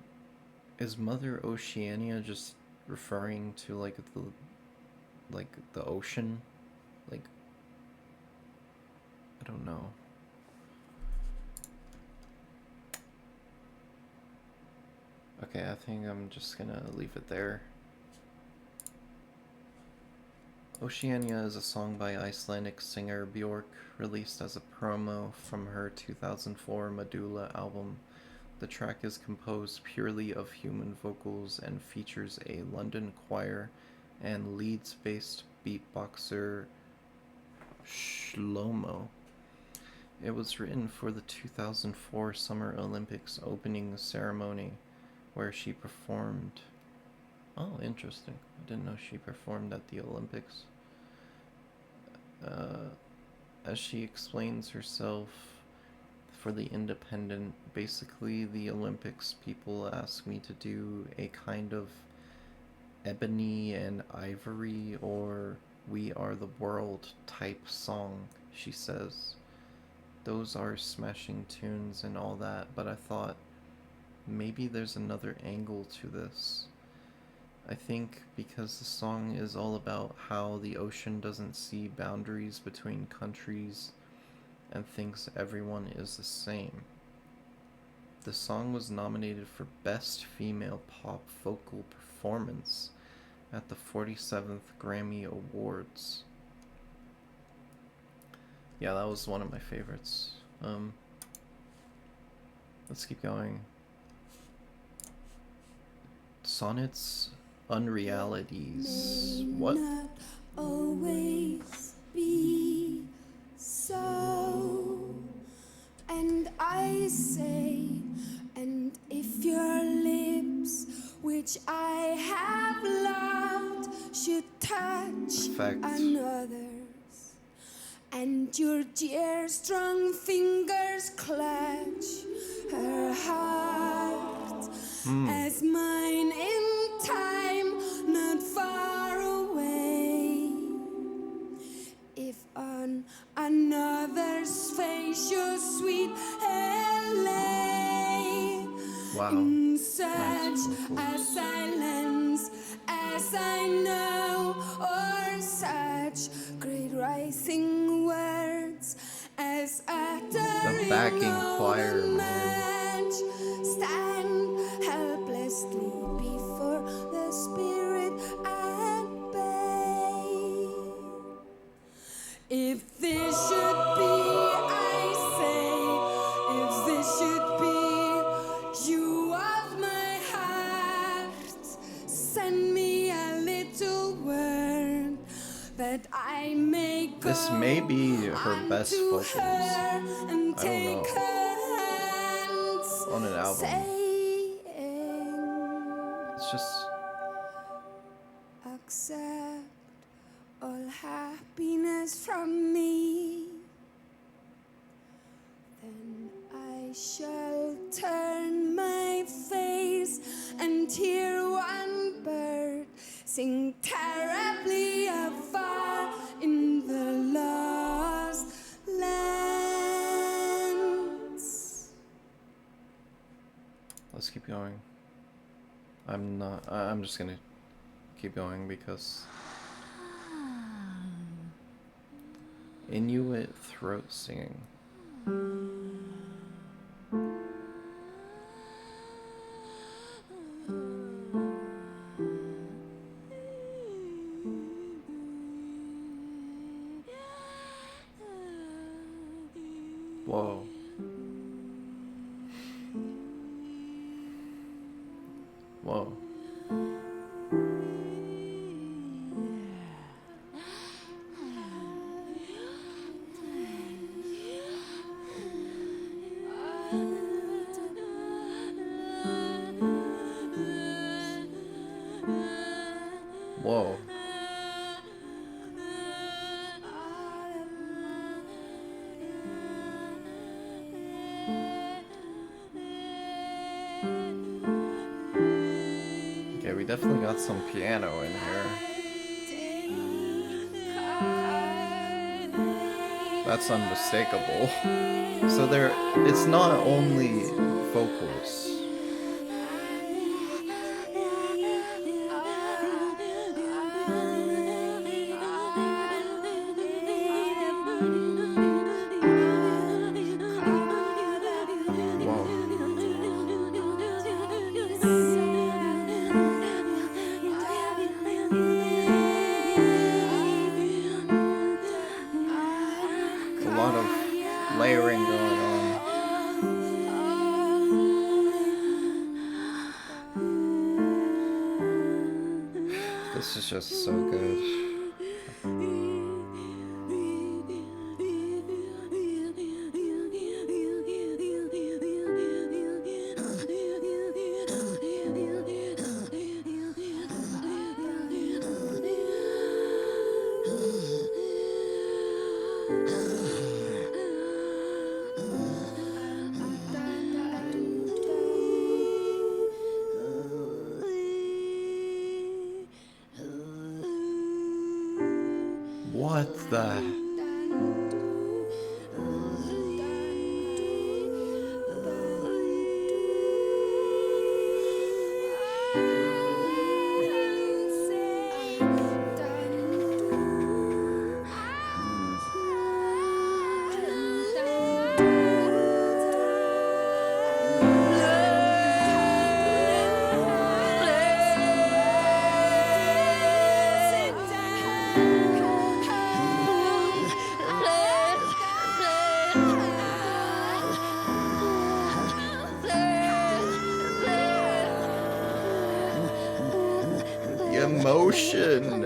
is Mother Oceania just referring to like the ocean? Like, I don't know. Okay, I think I'm just gonna leave it there. Oceania is a song by Icelandic singer Bjork, released as a promo from her 2004 Medúlla album. The track is composed purely of human vocals and features a London choir and Leeds-based beatboxer Shlomo. It was written for the 2004 Summer Olympics opening ceremony, where she performed. Oh, interesting. I didn't know she performed at the Olympics. As she explains herself for The Independent, basically the Olympics people ask me to do a kind of ebony and ivory or we are the world type song, she says. Those are smashing tunes and all that, but I thought maybe there's another angle to this. I think because the song is all about how the ocean doesn't see boundaries between countries and thinks everyone is the same. The song was nominated for Best Female Pop Vocal Performance at the 47th Grammy Awards. Yeah, that was one of my favorites. Let's keep going. Sonnets, Unrealities. What?
Not always be so. And I say, and if your lips, which I have loved, should touch
Perfect.
another's, and your dear strong fingers clutch her heart as mine in time not far away. If on another's face your sweet hair lay,
Wow.
in
Nice
such a
vocals.
silence as I know, or such great rising words as uttering
backing choir,
over
man.
match, stand helplessly before the spirit at bay. If this should be, I say, if this should be you of my heart, send me a little word that I may go
This may be her best
unto
vocals
her and
I don't
take
know.
her hands,
On an album.
saying,
It's just
accept all happiness from me, then I shall turn my face and hear one bird sing terribly afar in the lost lands.
let's keep going. I'm just gonna keep going because Inuit throat singing. Whoa. Whoa. Whoa. Okay, we definitely got some piano in here. That's unmistakable. So it's not only vocals. A lot of layering going on. This is just so good. What the? the emotion.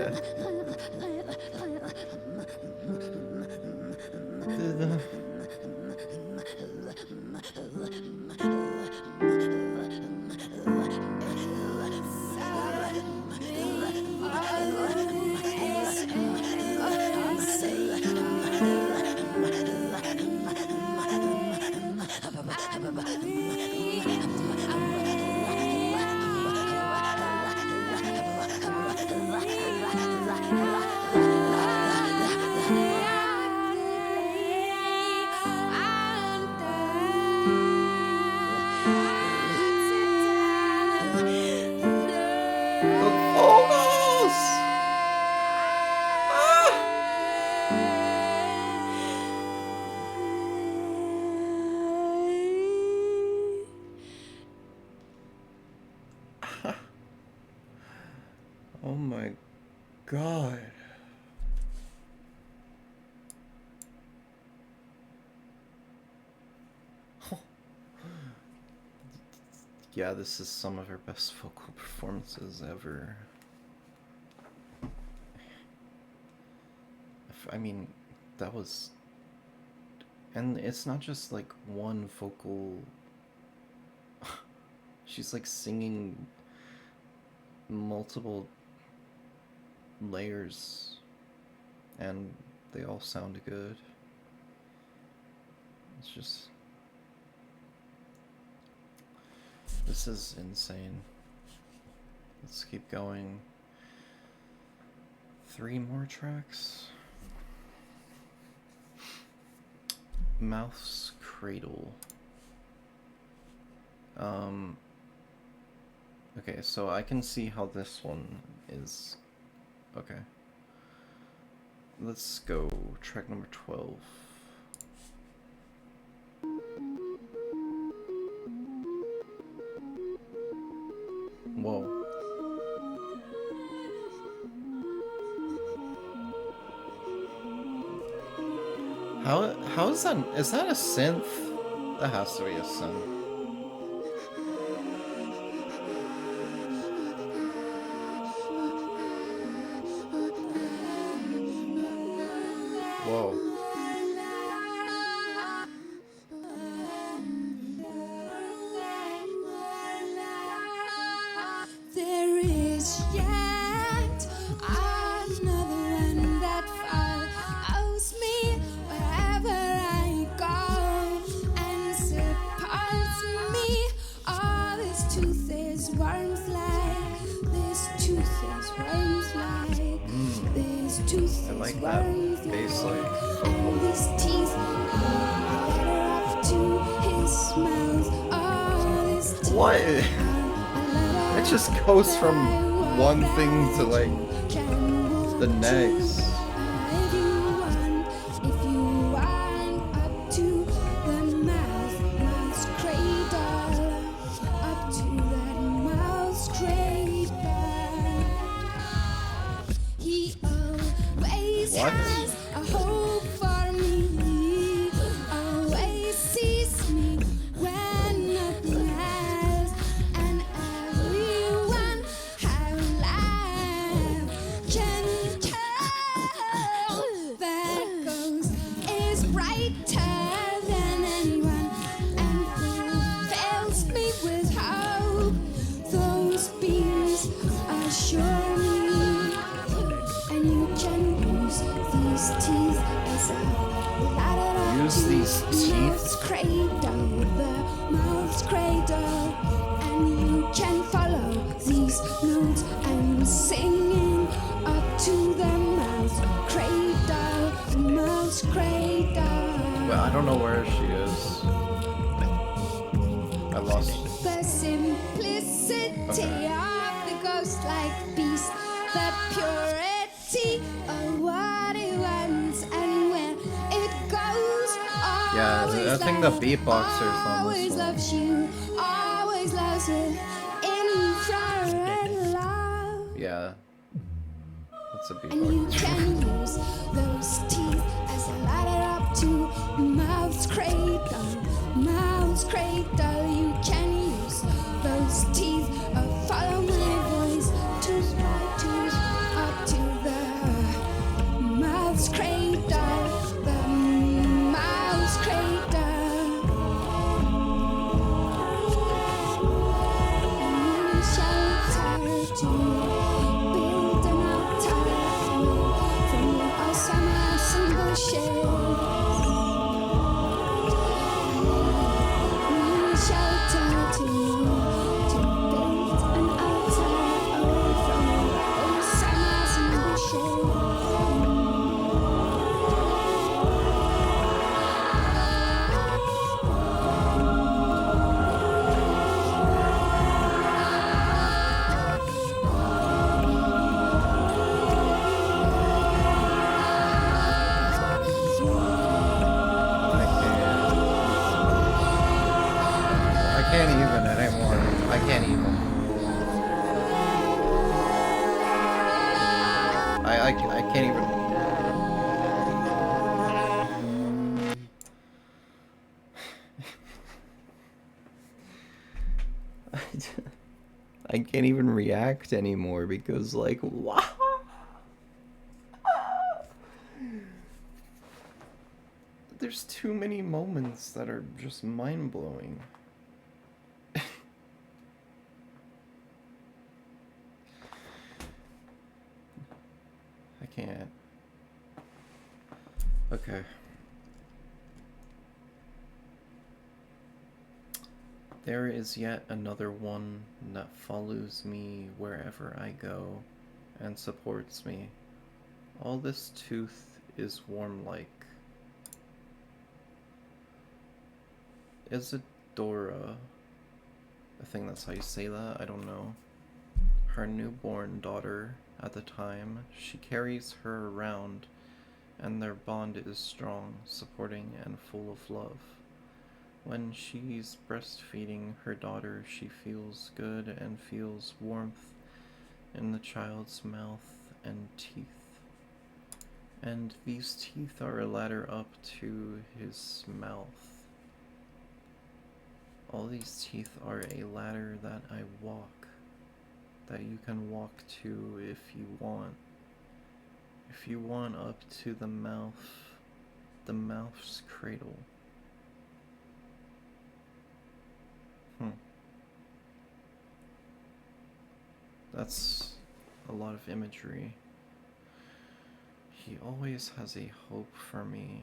Oh my god. Yeah, this is some of her best vocal performances ever. I mean, that was... And it's not just like one vocal... She's like singing multiple layers, and they all sound good. It's just... This is insane. Let's keep going. 3 more tracks. Mouth's Cradle. Okay, so I can see how this one is. Okay. Let's go track number 12. Whoa. How is that a synth? That has to be a synth. Whoa.
There is yet another one that follows me wherever I go and supports me. Oh, this tooth is worms like, this tooth is worms like, this tooth
I
is
like that
worms
bass like
and his teeth are up to his mouth. Oh, this teeth.
What? It just goes from one thing to like the next.
If you want up to the mouth's cradle, up to that mouth's cradle. He always
What?
has a hope for me, always sees me when nothing else, and everyone how life can tell that ghost is brighter than anyone, and who fails me with hope, those beams assure me, and you can use these teeth as a ladder
Use
to
these
the
teeth?
mouth's cradle, the mouth's cradle, and you can follow these notes I'm singing up to the mouth's cradle, the mouth's cradle.
Well, I don't know where she is. I lost it.
The simplicity
Okay.
of the ghost-like beast, the purity of what it wants and where it goes.
Yeah,
Always
I think the
loves,
beatboxers on
always
this one.
loves you, always loves with infrared love.
Yeah. That's a
And you
beatbox.
can use those teeth as a ladder up to mouth's cradle, mouth's cradle. You can use those teeth, follow my voice to
can't even anymore. I can't even. I can't even. I can't even react anymore because, like, wow. There's too many moments that are just mind-blowing. I can't. Okay. There is yet another one that follows me wherever I go and supports me. All this tooth is warm like. Isadora, I think that's how you say that, I don't know. Her newborn daughter at the time, she carries her around, and their bond is strong, supporting, and full of love. When she's breastfeeding her daughter, she feels good and feels warmth in the child's mouth and teeth. And these teeth are a ladder up to his mouth. All these teeth are a ladder that I walk, that you can walk to if you want. If you want up to the mouth's cradle. That's a lot of imagery. He always has a hope for me.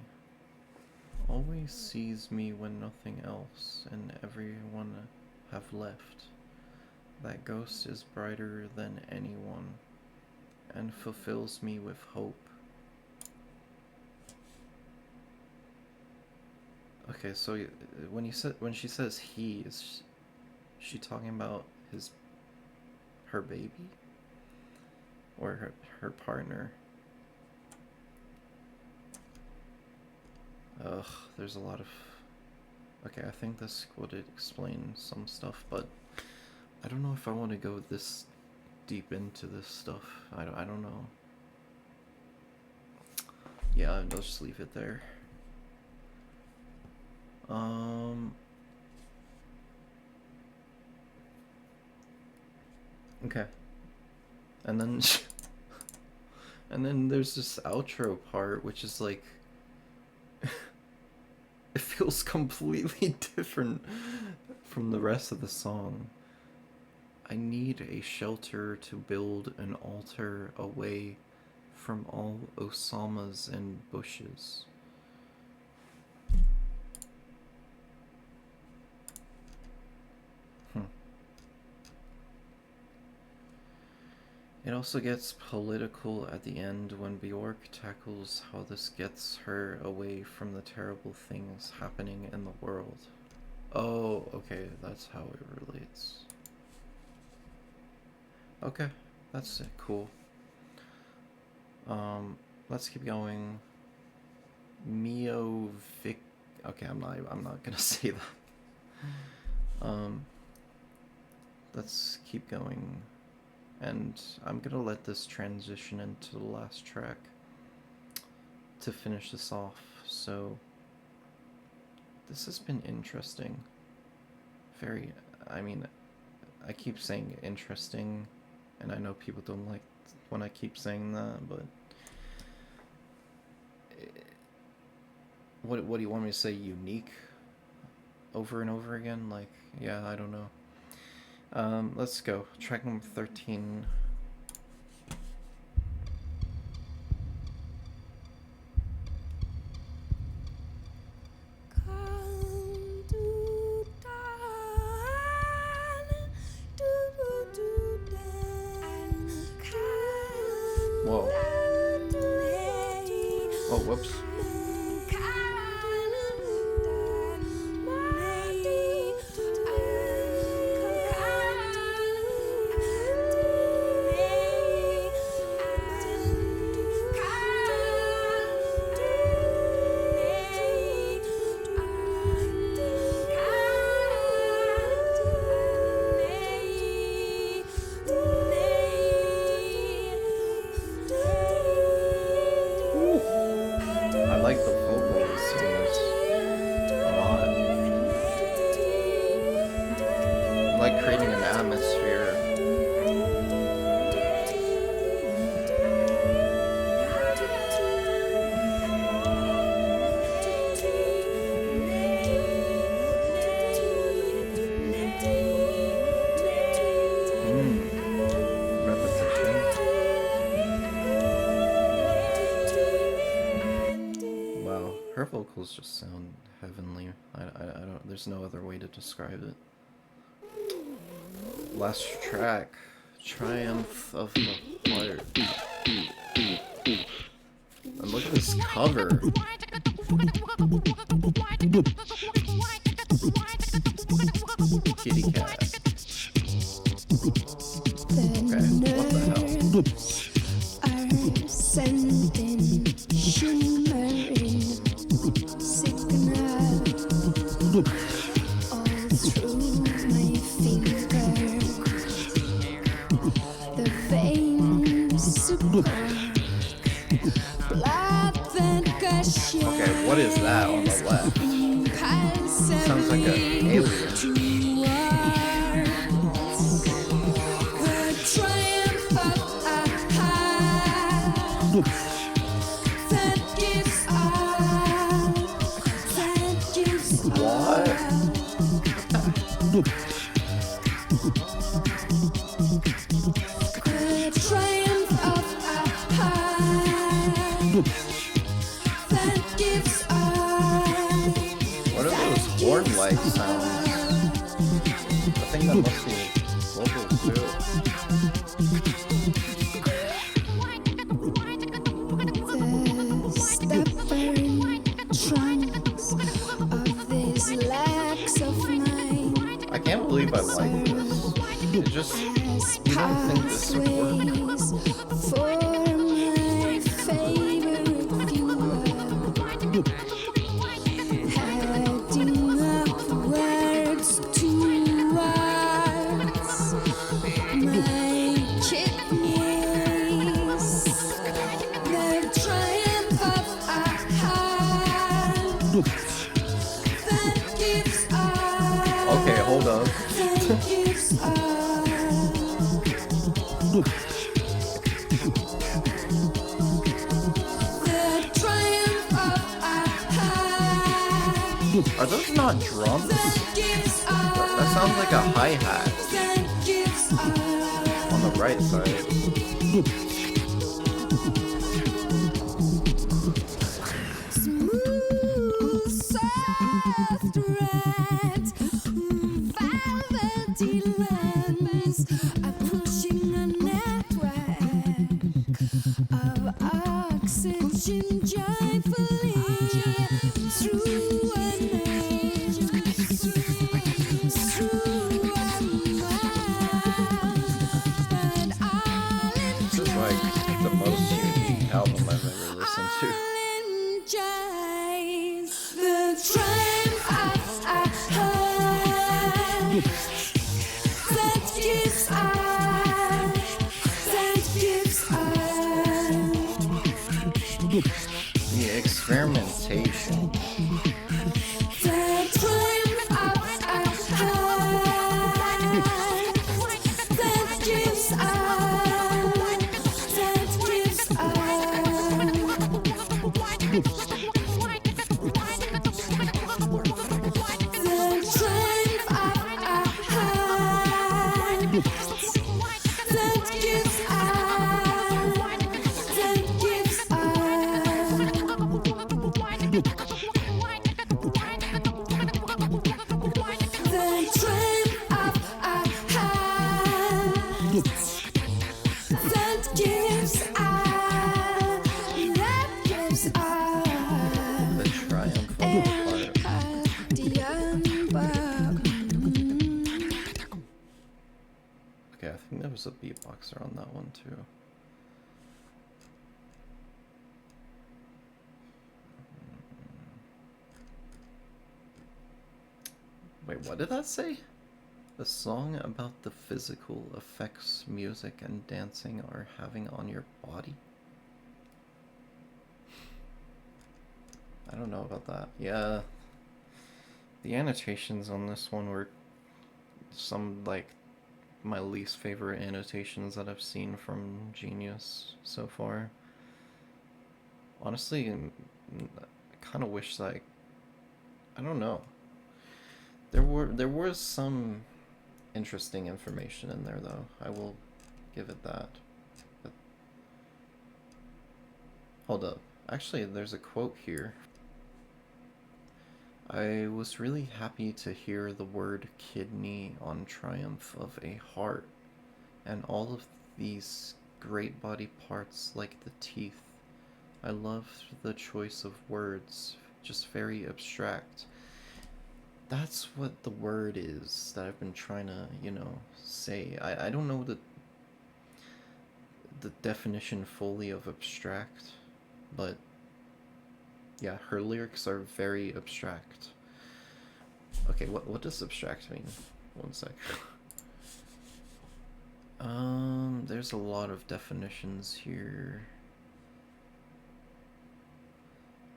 Always sees me when nothing else and everyone have left. That ghost is brighter than anyone and fulfills me with hope. Okay, so when she says he, is she talking about her baby? Or her partner? Ugh, there's a lot of... Okay, I think this would explain some stuff, but I don't know if I want to go this deep into this stuff. I don't know. Yeah, I'll just leave it there. Okay. And then and then there's this outro part which is like it feels completely different from the rest of the song. I need a shelter to build an altar away from all osamas and bushes. It also gets political at the end when Bjork tackles how this gets her away from the terrible things happening in the world. Oh, okay, that's how it relates. Okay, that's it. Cool. Let's keep going. Vic. Okay, I'm not gonna say that. Let's keep going. And I'm gonna let this transition into the last track to finish this off. So this has been interesting. I mean, I keep saying interesting, and I know people don't like when I keep saying that, but what do you want me to say? Unique over and over again? Like, yeah, I don't know. Let's go. Track number 13. Whoa. Oh, whoops. like creating an atmosphere. Repetition. Wow, her vocals just sound heavenly. I don't. There's no other way to describe it. Last track, Triumph of the Heart. And look at this cover. Kitty cat. Okay, what the hell?
Are sending shimmering signal all through my fingers. The veins support blood that gushes.
Okay, what is that on the left? Sounds like an alien. What are those horn-like sounds? I think that must be vocals too. I can't believe I like this. It just, you don't think this would work. Okay, hold up. Are those not drums? That sounds like a hi-hat on the right side. The experimentation. Okay, I think there was a beatboxer on that one too. Wait, what did that say? A song about the physical effects music and dancing are having on your body? I don't know about that. Yeah. The annotations on this one were some like my least favorite annotations that I've seen from Genius so far. Honestly, I kind of wish that I don't know. There was some interesting information in there though. I will give it that. But, hold up. Actually, there's a quote here. I was really happy to hear the word kidney on Triumph of a Heart, and all of these great body parts like the teeth. I loved the choice of words, just very abstract. That's what the word is that I've been trying to, say. I don't know the definition fully of abstract, but yeah, her lyrics are very abstract. Okay, what does abstract mean? One sec. There's a lot of definitions here.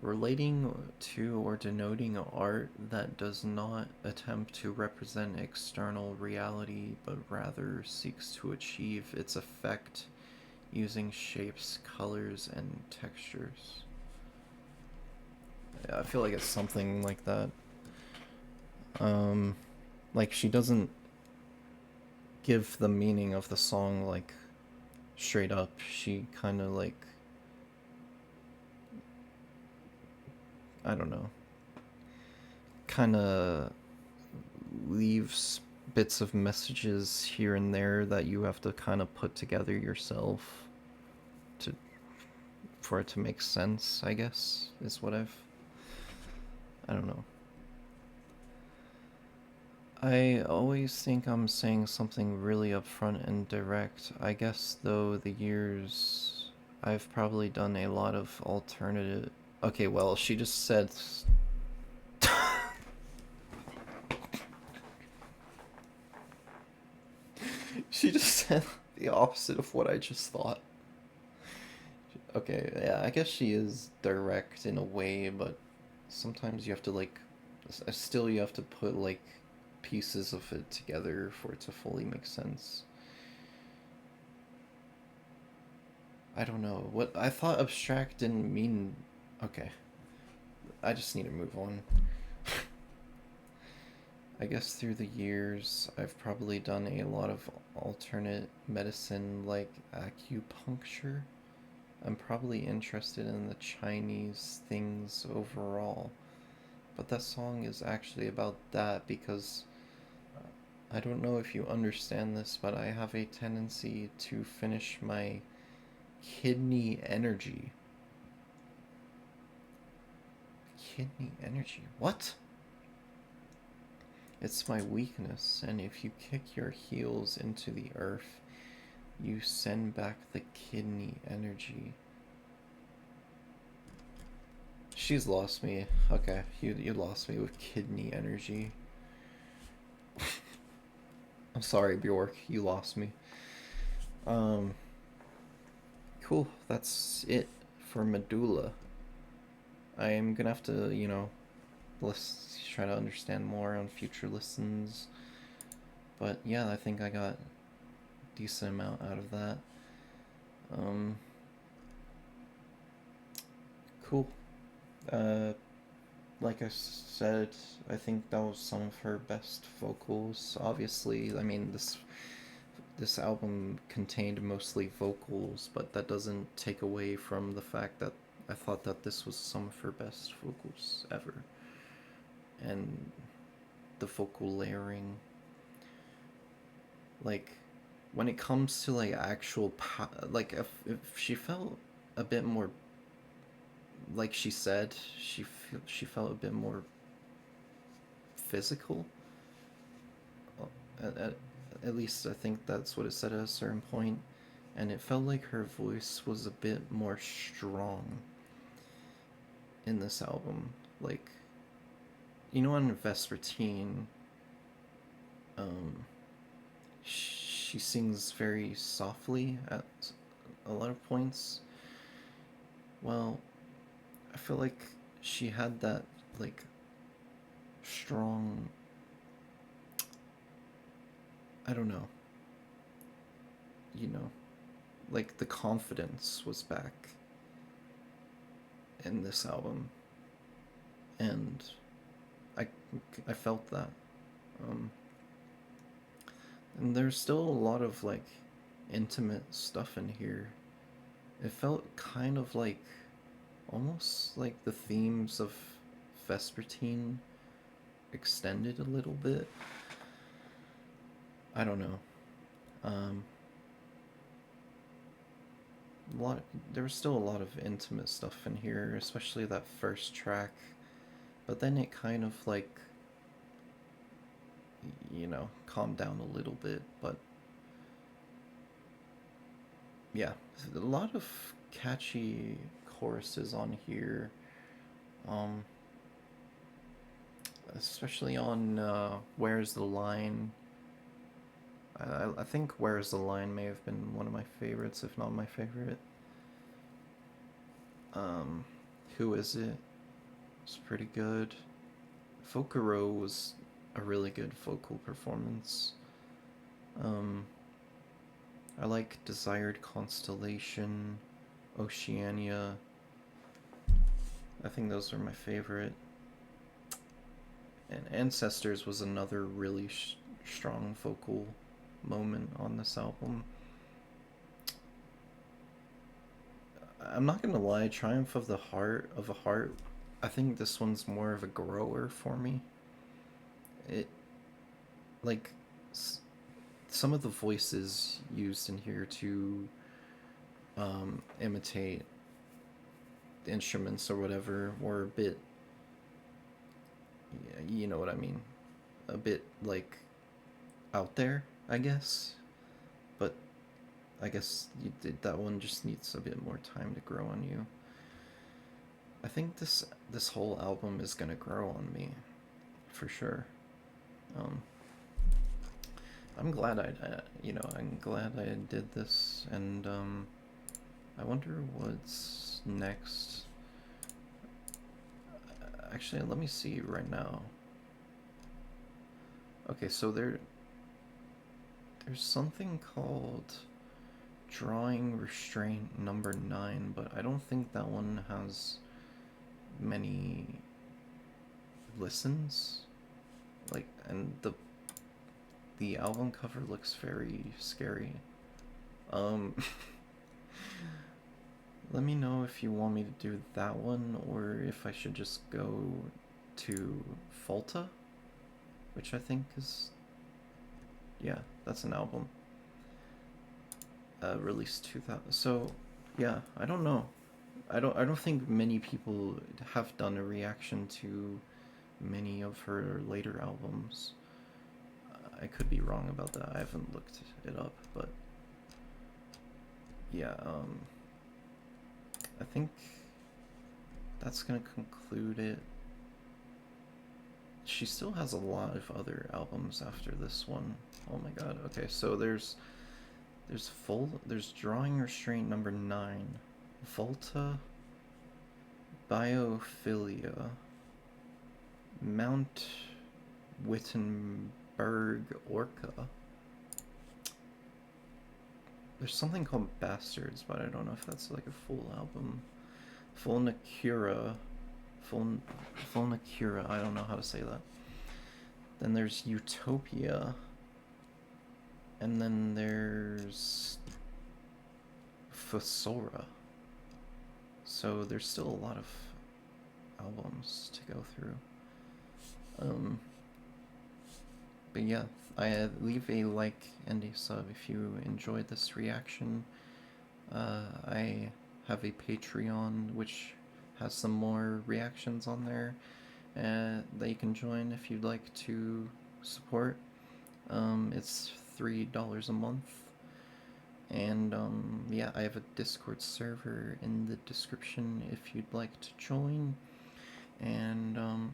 Relating to or denoting art that does not attempt to represent external reality, but rather seeks to achieve its effect using shapes, colors, and textures. Yeah, I feel like it's something like that. Like she doesn't give the meaning of the song like straight up. She kind of like, I don't know, kind of leaves bits of messages here and there that you have to kind of put together yourself to for it to make sense, I guess, is what I don't know. I always think I'm saying something really upfront and direct. I guess, though, the years I've probably done a lot of alternative. Okay, well, she just said. She just said the opposite of what I just thought. Okay, yeah, I guess she is direct in a way, but sometimes you have to, like. Still, you have to put, like, pieces of it together for it to fully make sense. I don't know. What I thought abstract didn't mean. Okay. I just need to move on. I guess through the years, I've probably done a lot of alternate medicine like acupuncture. I'm probably interested in the Chinese things overall. But that song is actually about that because I don't know if you understand this, but I have a tendency to finish my kidney energy. Kidney energy? What? It's my weakness, and if you kick your heels into the earth, you send back the kidney energy. She's lost me. Okay, you lost me with kidney energy. I'm sorry, Bjork, you lost me. Cool, that's it for Medúlla. I am gonna have to, let's try to understand more on future listens. But yeah, I think I got a decent amount out of that. Cool. Like I said, I think that was some of her best vocals. Obviously, I mean, this album contained mostly vocals, but that doesn't take away from the fact that I thought that this was some of her best vocals ever. And the vocal layering, like, when it comes to, like, actual like, if she felt a bit more, like she said, she felt a bit more physical. At least I think that's what it said at a certain point, and it felt like her voice was a bit more strong in this album. Like, on Vespertine, she sings very softly at a lot of points. Well, I feel like she had that, like, strong, I don't know. You know, like the confidence was back in this album, and I I felt that. Um, and there's still a lot of like intimate stuff in here. It felt kind of like almost like the themes of Vespertine extended a little bit. I don't know. Um, a lot. There was still a lot of intimate stuff in here, especially that first track. But then it kind of like, calmed down a little bit. But yeah, a lot of catchy choruses on here. Um, Especially on Where's the Line. I think Where's the Line may have been one of my favorites, if not my favorite. Who Is It? It's pretty good. Vokuro was a really good vocal performance. I like Desired Constellation, Oceania. I think those are my favorite. And Ancestors was another really strong vocal moment on this album. I'm not gonna lie, Triumph of a Heart, I think this one's more of a grower for me. It, like, some of the voices used in here to imitate the instruments or whatever were a bit, you know what I mean, a bit like out there, I guess. But I guess that one just needs a bit more time to grow on you. I think this whole album is gonna grow on me, for sure. I'm glad I'm glad I did this, and I wonder what's next. Actually, let me see right now. Okay, so there's something called Drawing Restraint number 9, but I don't think that one has many listens. Like, and the album cover looks very scary. Let me know if you want me to do that one, or if I should just go to Falta, which I think is, yeah, that's an album. Released 2000. So, yeah, I don't know. I don't think many people have done a reaction to many of her later albums. I could be wrong about that. I haven't looked it up, but yeah, I think that's gonna conclude it. She still has a lot of other albums after this one. Oh my god. Okay, so there's Drawing Restraint number 9, Volta, Biophilia, Mount Wittenberg Orca. There's something called Bastards, but I don't know if that's like a full album. Fulnacura, I don't know how to say that. Then there's Utopia. And then there's Fosora. So there's still a lot of albums to go through. But yeah, I leave a like and a sub if you enjoyed this reaction. I have a Patreon which has some more reactions on there that you can join if you'd like to support. It's $3 a month. And yeah, I have a Discord server in the description if you'd like to join. And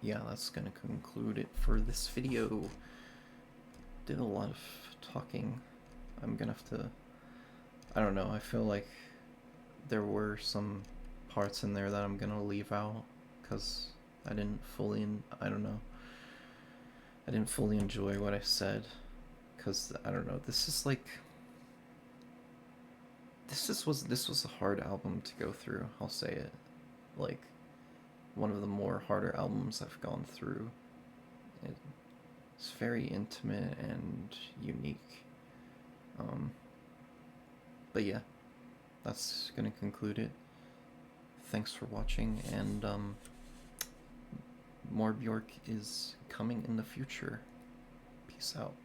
yeah, that's gonna conclude it for this video. Did a lot of talking. I'm gonna have to, I don't know, I feel like there were some parts in there that I'm gonna leave out because I didn't fully, I don't know. I didn't fully enjoy what I said, because I don't know. This was a hard album to go through. I'll say it. Like, one of the more harder albums I've gone through. It's very intimate and unique. But yeah, that's gonna conclude it. Thanks for watching, and more Bjork is coming in the future. Peace out.